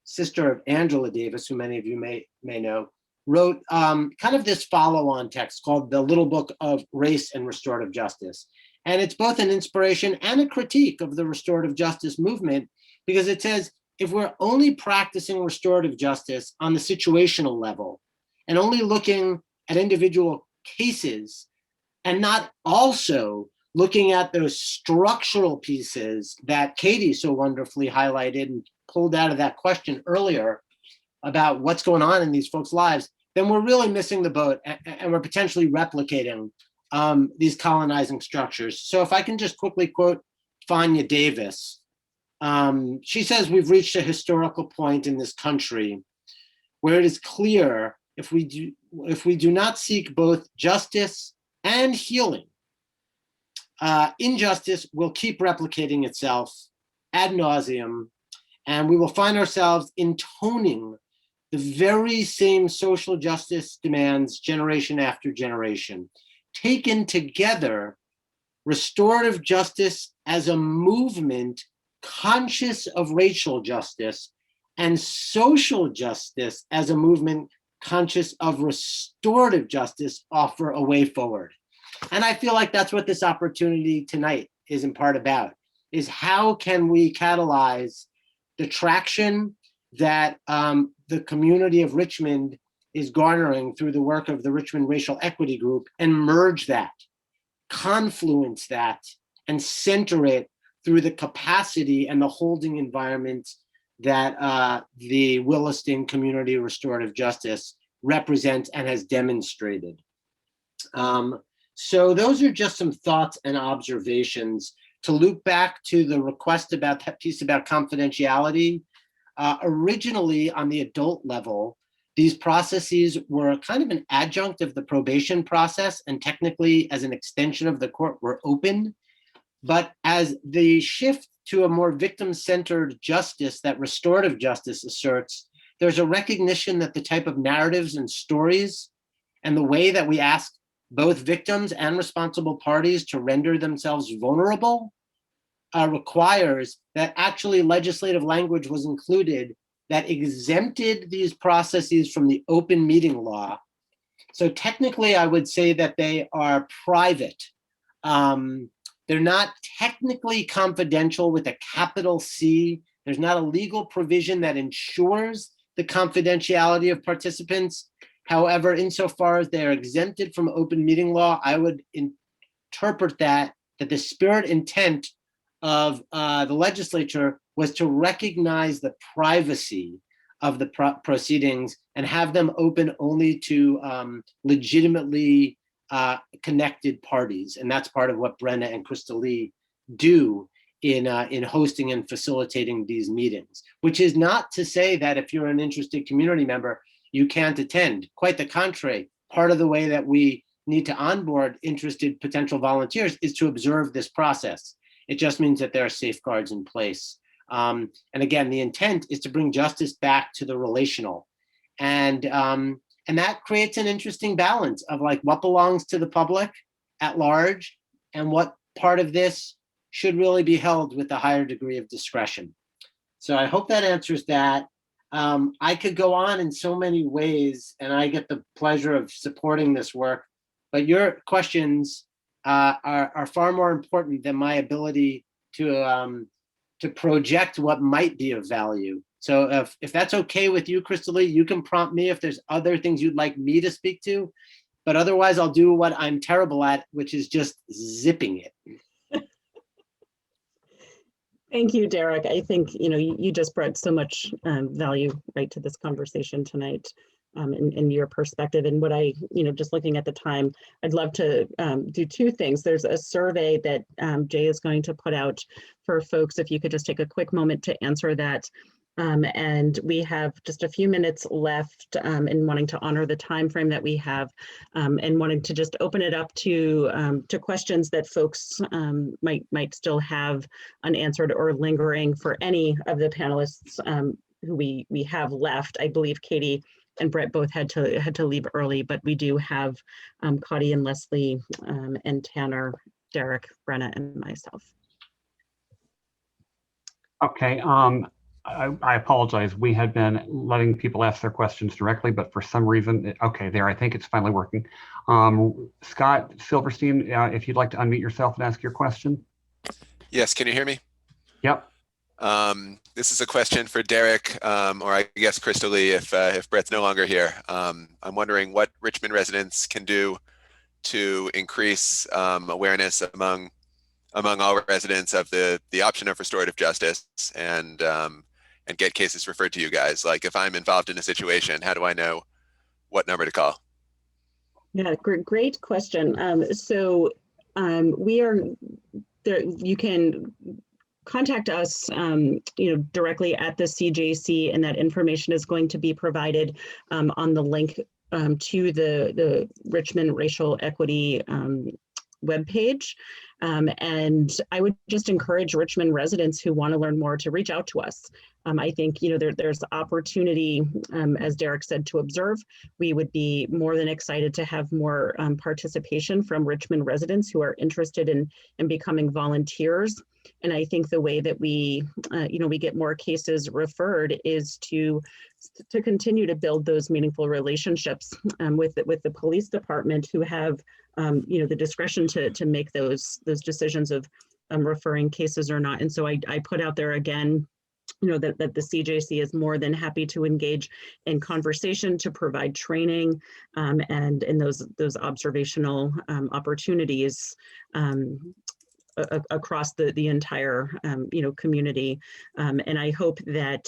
sister of Angela Davis, who many of you may know, wrote kind of this follow-on text called The Little Book of Race and Restorative Justice. And it's both an inspiration and a critique of the restorative justice movement, because it says, if we're only practicing restorative justice on the situational level and only looking at individual cases and not also looking at those structural pieces that Katie so wonderfully highlighted and pulled out of that question earlier about what's going on in these folks' lives, then we're really missing the boat, and we're potentially replicating these colonizing structures. So if I can just quickly quote Fania Davis, she says, we've reached a historical point in this country where it is clear if we do not seek both justice and healing, injustice will keep replicating itself ad nauseum, and we will find ourselves intoning the very same social justice demands generation after generation. Taken together, restorative justice as a movement conscious of racial justice and social justice as a movement conscious of restorative justice offer a way forward. And I feel like that's what this opportunity tonight is in part about, is how can we catalyze the traction that the community of Richmond is garnering through the work of the Richmond Racial Equity Group, and merge that, confluence that, and center it through the capacity and the holding environment that the Williston Community Restorative Justice represents and has demonstrated. So those are just some thoughts and observations. To loop back to the request about that piece about confidentiality, originally on the adult level, these processes were kind of an adjunct of the probation process, and technically as an extension of the court were open. But as the shift to a more victim-centered justice that restorative justice asserts, there's a recognition that the type of narratives and stories and the way that we ask both victims and responsible parties to render themselves vulnerable requires that actually legislative language was included that exempted these processes from the open meeting law. So technically, I would say that they are private. They're not technically confidential with a capital C. There's not a legal provision that ensures the confidentiality of participants. However, insofar as they are exempted from open meeting law, I would interpret that the spirit intent of the legislature was to recognize the privacy of the proceedings and have them open only to legitimately connected parties. And that's part of what Brenna and Krista Lee do in hosting and facilitating these meetings, which is not to say that if you're an interested community member, you can't attend. Quite the contrary. Part of the way that we need to onboard interested potential volunteers is to observe this process. It just means that there are safeguards in place. And again, the intent is to bring justice back to the relational. And that creates an interesting balance of like what belongs to the public at large and what part of this should really be held with a higher degree of discretion. So I hope that answers that. I could go on in so many ways, and I get the pleasure of supporting this work, but your questions are far more important than my ability to project what might be of value. So if that's okay with you, Krista Lee, you can prompt me if there's other things you'd like me to speak to, but otherwise I'll do what I'm terrible at, which is just zipping it. Thank you, Derek. I think you just brought so much value right to this conversation tonight, in your perspective. And what I, just looking at the time, I'd love to do two things. There's a survey that Jay is going to put out for folks. If you could just take a quick moment to answer that. And we have just a few minutes left in wanting to honor the time frame that we have, and wanting to just open it up to questions that folks might still have unanswered or lingering for any of the panelists who we have left. I believe Katie and Brett both had to leave early, but we do have Cotty and Leslie and Tanner, Derek, Brenna, and myself. Okay. I apologize. We had been letting people ask their questions directly, but for some reason, okay, there, I think it's finally working. Scott Silverstein, if you'd like to unmute yourself and ask your question. Yes, can you hear me? Yep. This is a question for Derek, or I guess Krista Lee, if Brett's no longer here. I'm wondering what Richmond residents can do to increase awareness among among all residents of the option of restorative justice and get cases referred to you guys? Like if I'm involved in a situation, how do I know what number to call? Yeah, great question. We are there. You can contact us, directly at the CJC, and that information is going to be provided on the link to the Richmond Racial Equity webpage. And I would just encourage Richmond residents who want to learn more to reach out to us. I think, there's opportunity, as Derek said, to observe. We would be more than excited to have more participation from Richmond residents who are interested in becoming volunteers. And I think the way that we get more cases referred is to continue to build those meaningful relationships with the police department, who have the discretion to make those decisions of referring cases or not. And so I put out there again, that the CJC is more than happy to engage in conversation, to provide training, and in those observational opportunities across the entire community. And I hope that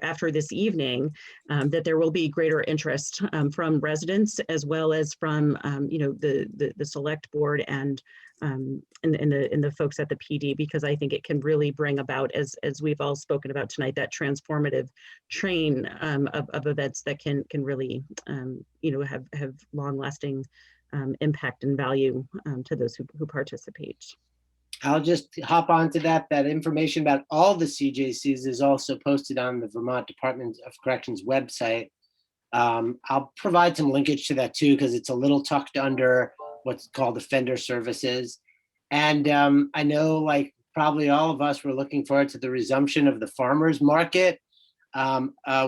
after this evening, that there will be greater interest from residents, as well as from the select board and the folks at the PD, because I think it can really bring about, as we've all spoken about tonight, that transformative train of events that can really have long-lasting impact and value to those who participate. I'll just hop onto that. That information about all the CJCs is also posted on the Vermont Department of Corrections website. I'll provide some linkage to that too, because it's a little tucked under what's called offender services. And I know, like probably all of us, were looking forward to the resumption of the farmers market.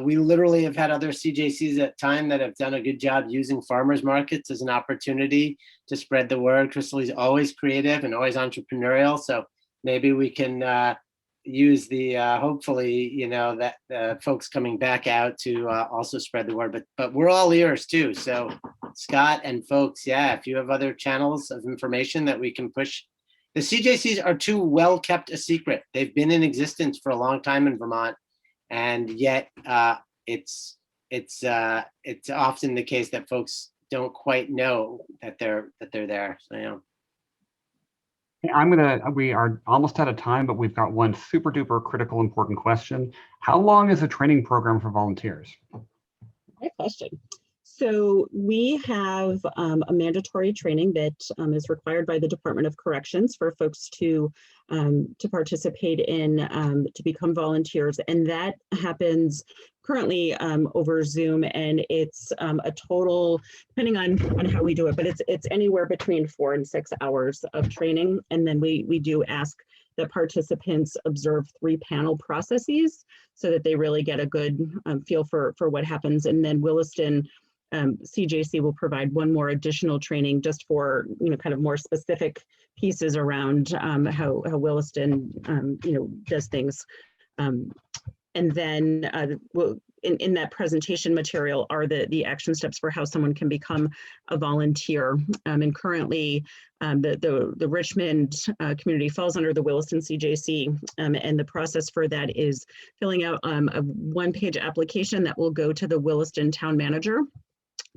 We literally have had other CJCs at time that have done a good job using farmers markets as an opportunity to spread the word. Crystal is always creative and always entrepreneurial. So maybe we can use the, hopefully, that folks coming back out to also spread the word, but we're all ears too. So Scott and folks, yeah, if you have other channels of information that we can push. The CJCs are too well kept a secret. They've been in existence for a long time in Vermont. And yet it's often the case that folks don't quite know that they're there. So, We are almost out of time, but we've got one super duper critical important question. How long is a training program for volunteers? Great question. So we have a mandatory training that is required by the Department of Corrections for folks to participate in, to become volunteers. And that happens currently over Zoom, and it's a total, depending on how we do it, but it's anywhere between 4 and 6 hours of training. And then we do ask that participants observe 3 panel processes so that they really get a good feel for what happens. And then Williston CJC will provide one more additional training just for, kind of more specific pieces around how Williston, does things. And then in that presentation material are the action steps for how someone can become a volunteer. And currently the Richmond community falls under the Williston CJC, and the process for that is filling out a 1-page application that will go to the Williston town manager.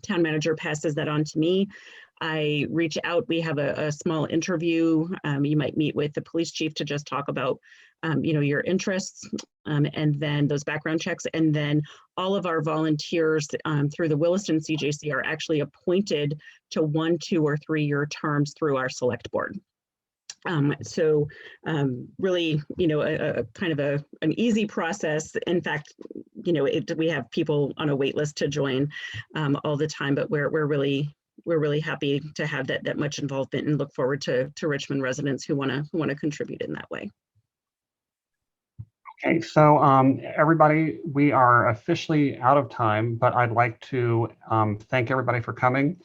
Town manager passes that on to me. I reach out, we have a small interview. You might meet with the police chief to just talk about, your interests, and then those background checks. And then all of our volunteers through the Williston CJC are actually appointed to 1, 2, or 3-year terms through our select board. Really, a kind of an easy process. In fact, we have people on a wait list to join all the time, but we're really happy to have that much involvement, and look forward to Richmond residents who want to contribute in that way. Okay, so everybody, we are officially out of time, but I'd like to thank everybody for coming.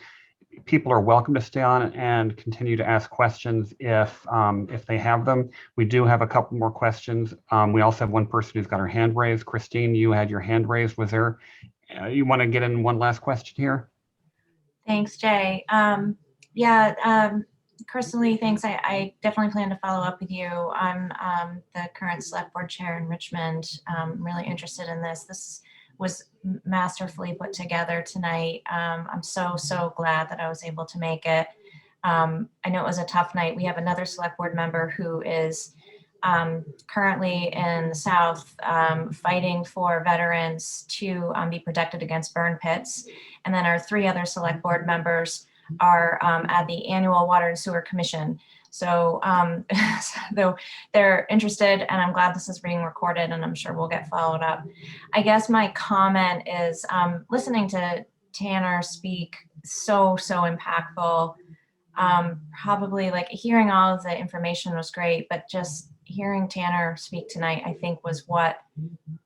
People are welcome to stay on and continue to ask questions if they have them. We do have a couple more questions. We also have one person who's got her hand raised. Christine, you had your hand raised. Was there, you want to get in one last question here? Thanks, Jay. Crystal, thanks. I definitely plan to follow up with you. I'm the current select board chair in Richmond. I'm really interested in this. This was masterfully put together tonight. I'm so glad that I was able to make it. I know it was a tough night. We have another select board member who is currently in the South fighting for veterans to be protected against burn pits. And then our 3 other select board members are at the annual Water and Sewer Commission. So though they're interested, and I'm glad this is being recorded, and I'm sure we'll get followed up. I guess my comment is listening to Tanner speak, so impactful. Probably like hearing all of the information was great, but just hearing Tanner speak tonight, I think was what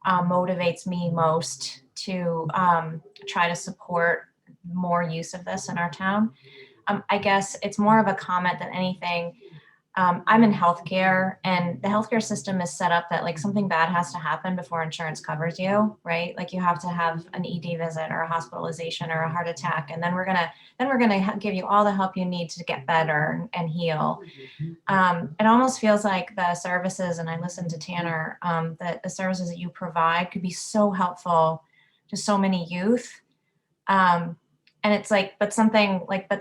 motivates me most to try to support more use of this in our town. I guess it's more of a comment than anything. I'm in healthcare, and the healthcare system is set up that like something bad has to happen before insurance covers you, right? Like you have to have an ED visit or a hospitalization or a heart attack, and then we're gonna give you all the help you need to get better and heal. It almost feels like the services, and I listened to Tanner, that the services that you provide could be so helpful to so many youth. And it's like, but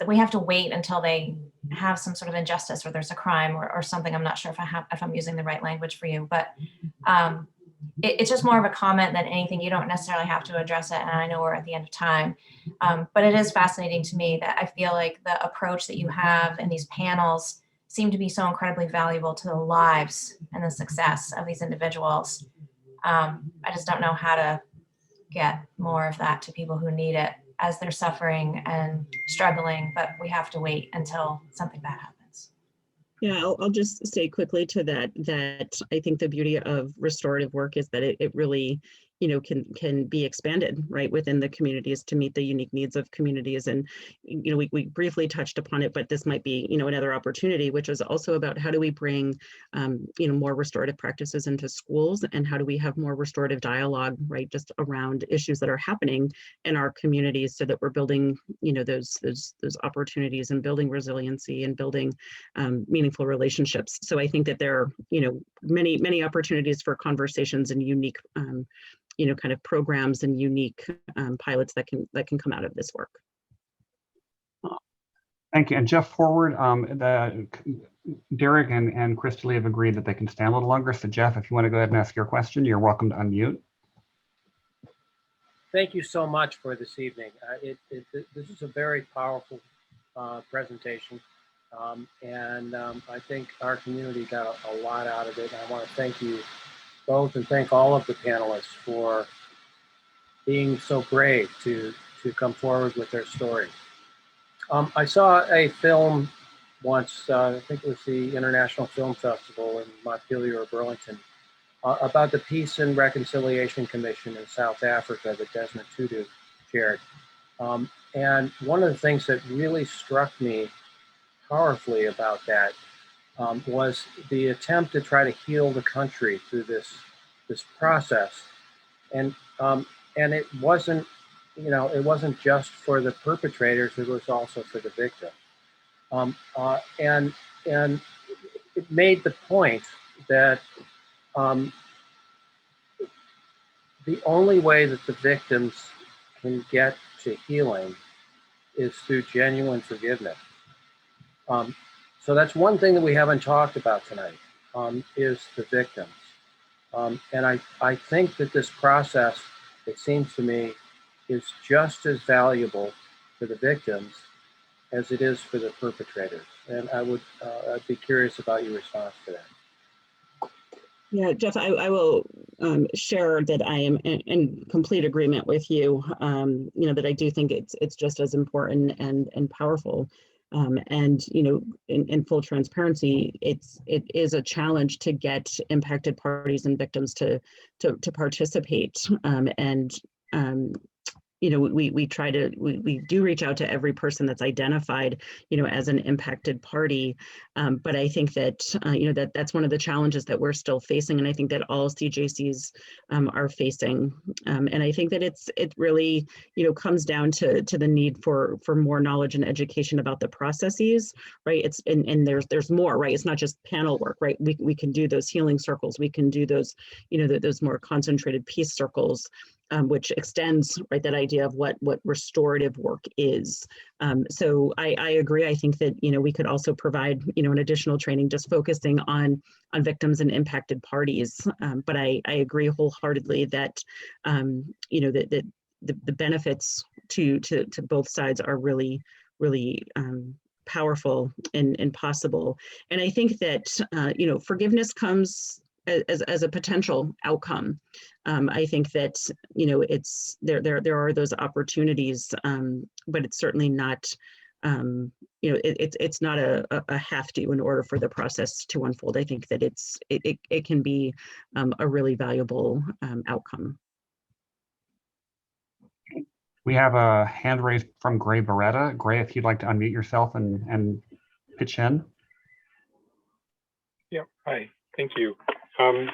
we have to wait until they have some sort of injustice or there's a crime or something. I'm not sure if I'm using the right language for you, but it's just more of a comment than anything. You don't necessarily have to address it. And I know we're at the end of time, but it is fascinating to me that I feel like the approach that you have in these panels seem to be so incredibly valuable to the lives and the success of these individuals. I just don't know how to get more of that to people who need it as they're suffering and struggling, but we have to wait until something bad happens. Yeah, I'll just say quickly to that I think the beauty of restorative work is that it really, can be expanded right within the communities to meet the unique needs of communities. And, we briefly touched upon it, but this might be, another opportunity, which is also about how do we bring, more restorative practices into schools, and how do we have more restorative dialogue, right, just around issues that are happening in our communities, so that we're building, those opportunities and building resiliency and building meaningful relationships. So I think that there are, many opportunities for conversations and unique, kind of programs and unique pilots that can come out of this work. Thank you. And Jeff Forward, Derek and Crystal have agreed that they can stand a little longer. So Jeff, if you want to go ahead and ask your question, you're welcome to unmute. Thank you so much for this evening. This is a very powerful presentation. I think our community got a lot out of it. And I want to thank you both and thank all of the panelists for being so brave to come forward with their story. I saw a film once, I think it was the International Film Festival in Montpelier or Burlington, about the Peace and Reconciliation Commission in South Africa that Desmond Tutu chaired. And one of the things that really struck me powerfully about that was the attempt to try to heal the country through this process, and it wasn't, it wasn't just for the perpetrators; it was also for the victim, and it made the point that the only way that the victims can get to healing is through genuine forgiveness. So that's one thing that we haven't talked about tonight, is the victims. And I think that this process, it seems to me, is just as valuable for the victims as it is for the perpetrators. And I'd be curious about your response to that. Yeah, Jeff, I will share that I am in complete agreement with you. That I do think it's just as important and powerful. And in full transparency, it is a challenge to get impacted parties and victims to participate. we try to, we do reach out to every person that's identified, as an impacted party. But I think that, that's one of the challenges that we're still facing. And I think that all CJCs are facing. And I think that it really, comes down to the need for more knowledge and education about the processes, right? And there's more, right? It's not just panel work, right? We can do those healing circles. We can do those, those more concentrated peace circles. Which extends, right, that idea of what restorative work is. So I agree. I think that we could also provide an additional training just focusing on victims and impacted parties. But I agree wholeheartedly that that the benefits to both sides are really powerful and possible. And I think that forgiveness comes as a potential outcome. I think that it's there are those opportunities, but it's certainly not it's not a have to in order for the process to unfold. I think that it can be a really valuable outcome. We have a hand raised from Gray Beretta. Gray, if you'd like to unmute yourself and pitch in. Yeah, hi, thank you. I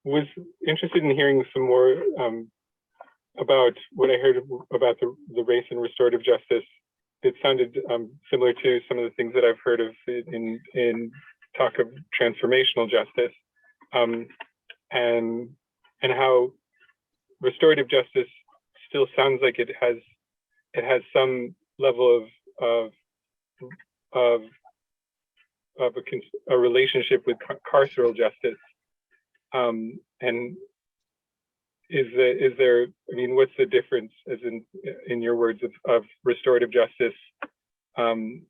was interested in hearing some more about what I heard about the race and restorative justice. It sounded similar to some of the things that I've heard of in talk of transformational justice, and how restorative justice still sounds like it has some level of a relationship with carceral justice, and is there? I mean, what's the difference, as in your words, of restorative justice versus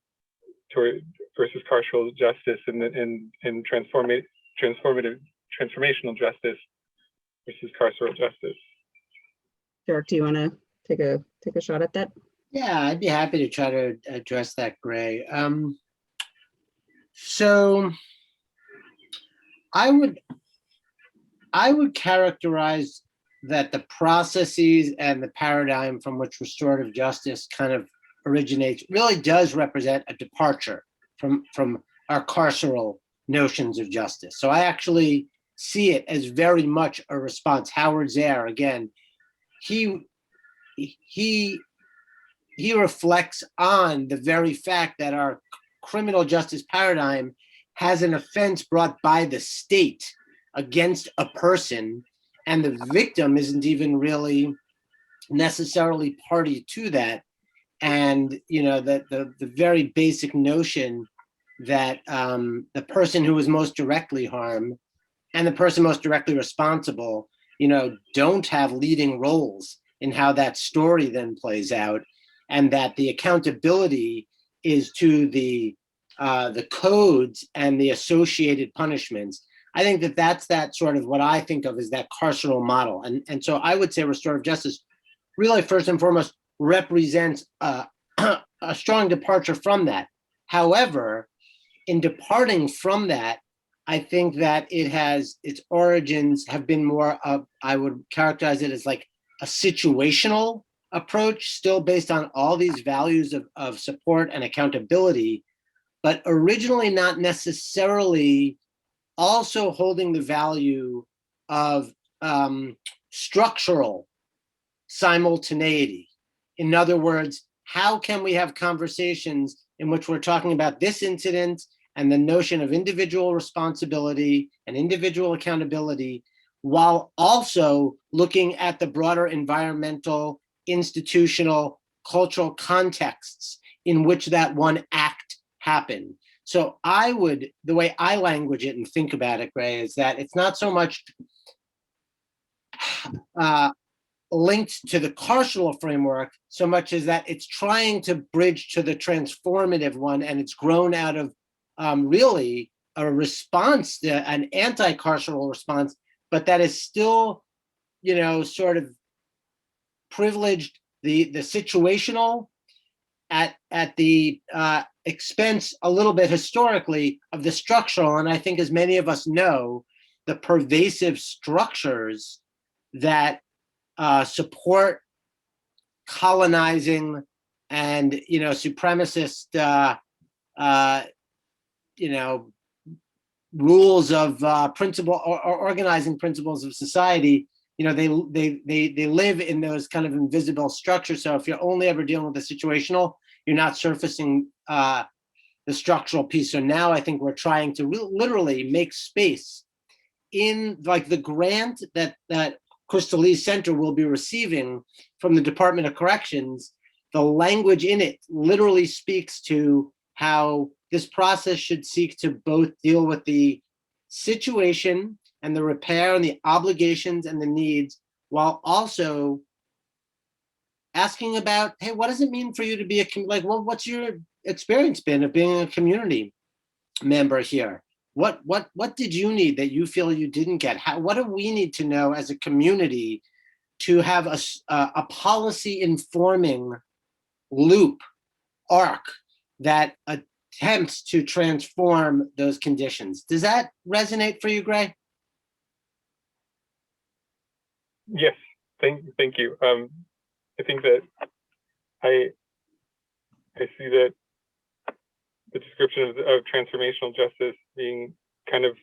carceral justice, and transformational justice versus carceral justice? Derek, do you want to take a shot at that? Yeah, I'd be happy to try to address that, Gray. So I would characterize that the processes and the paradigm from which restorative justice kind of originates really does represent a departure from our carceral notions of justice. So I actually see it as very much a response. Howard Zare, again, he reflects on the very fact that our criminal justice paradigm has an offense brought by the state against a person, and the victim isn't even really necessarily party to that. And that the very basic notion that the person who was most directly harmed and the person most directly responsible, don't have leading roles in how that story then plays out, and that the accountability is to the codes and the associated punishments. I think that that's that sort of what I think of as that carceral model. And so I would say restorative justice really first and foremost represents a strong departure from that. However, in departing from that, I think that its origins have been more of, I would characterize it as like a situational approach, still based on all these values of support and accountability, but originally not necessarily also holding the value of structural simultaneity. In other words, how can we have conversations in which we're talking about this incident and the notion of individual responsibility and individual accountability, while also looking at the broader environmental, institutional, cultural contexts in which that one act happened. So the way I language it and think about it, Gray, is that it's not so much linked to the carceral framework so much as that it's trying to bridge to the transformative one, and it's grown out of really a response, an anti-carceral response, but that is still, sort of privileged the situational at the expense a little bit historically of the structural. And I think, as many of us know, the pervasive structures that support colonizing and, supremacist, rules of principle or organizing principles of society. They live in those kind of invisible structures. So if you're only ever dealing with the situational, you're not surfacing the structural piece. So now I think we're trying to literally make space in like the grant that Crystal Lee Center will be receiving from the Department of Corrections. The language in it literally speaks to how this process should seek to both deal with the situation and the repair and the obligations and the needs, while also asking about, hey, what does it mean for you to be what's your experience been of being a community member here? What did you need that you feel you didn't get? What do we need to know as a community to have a policy informing loop arc that attempts to transform those conditions? Does that resonate for you, Gray? Yes, thank you. I think that I see that the description of transformational justice being kind of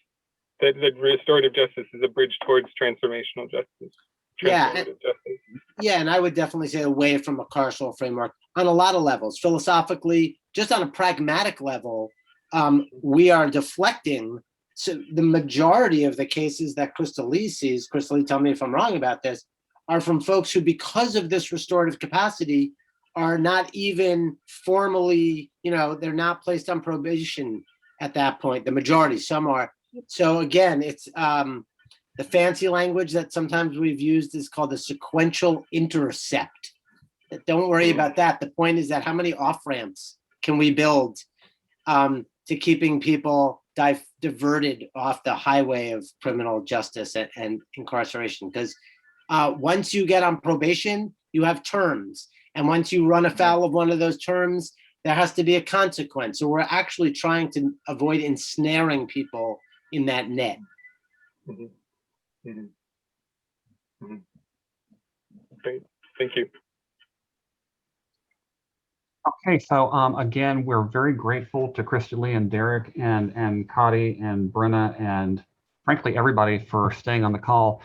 that restorative justice is a bridge towards transformational justice. Yeah, and I would definitely say away from a carceral framework on a lot of levels. Philosophically, just on a pragmatic level, we are deflecting. So the majority of the cases that Crystal Lee sees, Crystal Lee, tell me if I'm wrong about this, are from folks who, because of this restorative capacity, are not even formally, they're not placed on probation at that point. The majority, some are. So again, it's the fancy language that sometimes we've used is called the sequential intercept. Don't worry about that. The point is that how many off-ramps can we build to keeping people diverted off the highway of criminal justice and incarceration? Because once you get on probation, you have terms. And once you run afoul of one of those terms, there has to be a consequence. So we're actually trying to avoid ensnaring people in that net. Mm-hmm. Mm-hmm. Mm-hmm. Great, thank you. Okay, so again, we're very grateful to Crystal Lee and Derek and Kadi and Brenna and frankly everybody for staying on the call.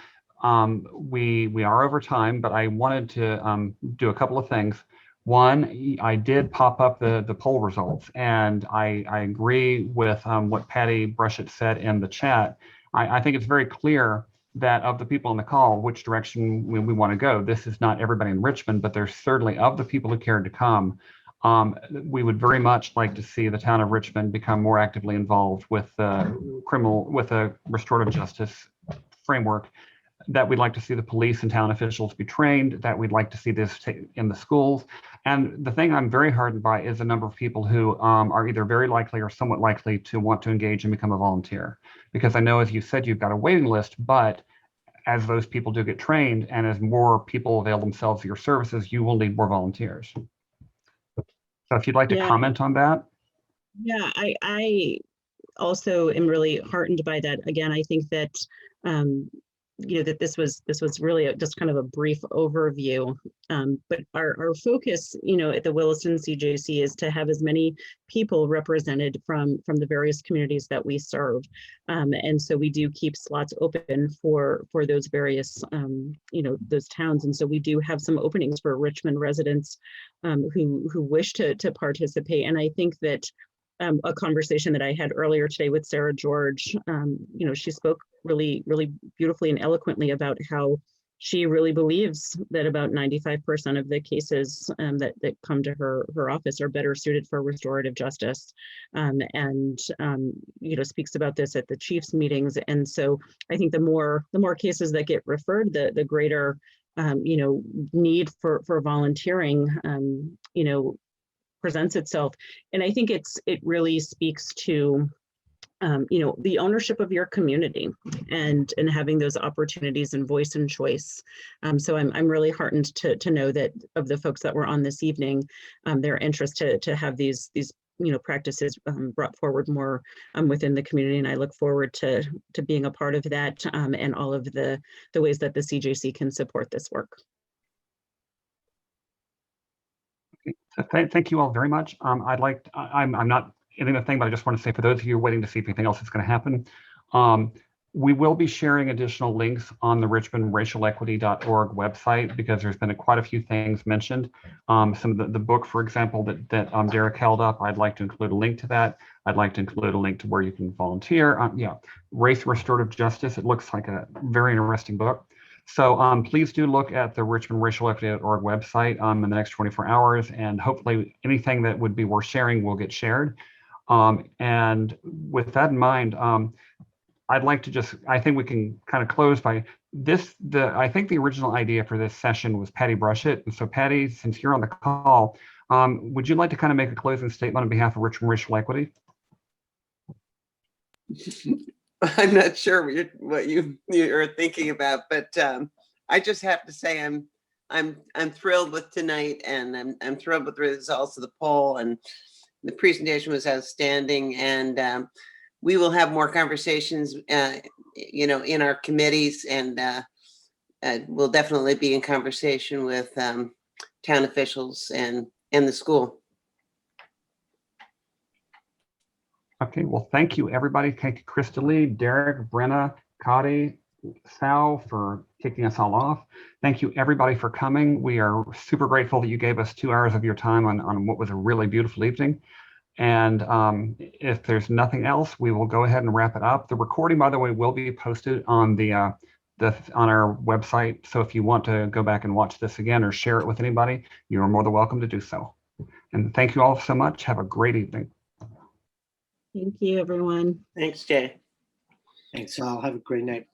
We are over time, but I wanted to do a couple of things. One, I did pop up the poll results, and I agree with what Patty Brushett said in the chat. I think it's very clear that of the people on the call, which direction we want to go. This is not everybody in Richmond, but there's certainly, of the people who cared to come, we would very much like to see the town of Richmond become more actively involved with with a restorative justice framework, that we'd like to see the police and town officials be trained, that we'd like to see this in the schools. And the thing I'm very heartened by is the number of people who are either very likely or somewhat likely to want to engage and become a volunteer. Because I know, as you said, you've got a waiting list, but as those people do get trained and as more people avail themselves of your services, you will need more volunteers. So if you'd like to comment on that. Yeah, I also am really heartened by that. Again, I think that that this was really just kind of a brief overview, but our focus, at the Williston CJC is to have as many people represented from the various communities that we serve, and so we do keep slots open for those various those towns, and so we do have some openings for Richmond residents who wish to participate. And I think that a conversation that I had earlier today with Sarah George, she spoke really, really beautifully and eloquently about how she really believes that about 95% of the cases that come to her office are better suited for restorative justice, and speaks about this at the chiefs meetings. And so I think the more cases that get referred, the greater need for volunteering presents itself. And I think it really speaks to the ownership of your community and having those opportunities and voice and choice. So I'm really heartened to know that of the folks that were on this evening, their interest to have these practices brought forward more within the community. And I look forward to being a part of that and all of the ways that the CJC can support this work. So thank you all very much. I'm not ending the thing, but I just want to say for those of you waiting to see if anything else is going to happen, we will be sharing additional links on the richmondracialequity.org website because there's been quite a few things mentioned. Some of the book, for example, that Derek held up, I'd like to include a link to that. I'd like to include a link to where you can volunteer. Race Restorative Justice. It looks like a very interesting book. So please do look at the richmondracialequity.org website in the next 24 hours, and hopefully anything that would be worth sharing will get shared. And with that in mind, I'd like to I think we can kind of close by this. I think the original idea for this session was Patty Brushett. And so Patty, since you're on the call, would you like to kind of make a closing statement on behalf of Richmond Racial Equity? I'm not sure what you're thinking about, but I just have to say I'm thrilled with tonight, and I'm thrilled with the results of the poll, and the presentation was outstanding, and we will have more conversations, in our committees, and we'll definitely be in conversation with town officials and the school. Okay, well, thank you, everybody. Thank you, Krista Lee, Derek, Brenna, Cotty, Sal, for kicking us all off. Thank you, everybody, for coming. We are super grateful that you gave us 2 hours of your time on what was a really beautiful evening. And if there's nothing else, we will go ahead and wrap it up. The recording, by the way, will be posted on on our website. So if you want to go back and watch this again or share it with anybody, you are more than welcome to do so. And thank you all so much. Have a great evening. Thank you, everyone. Thanks, Jay. Thanks all. Have a great night.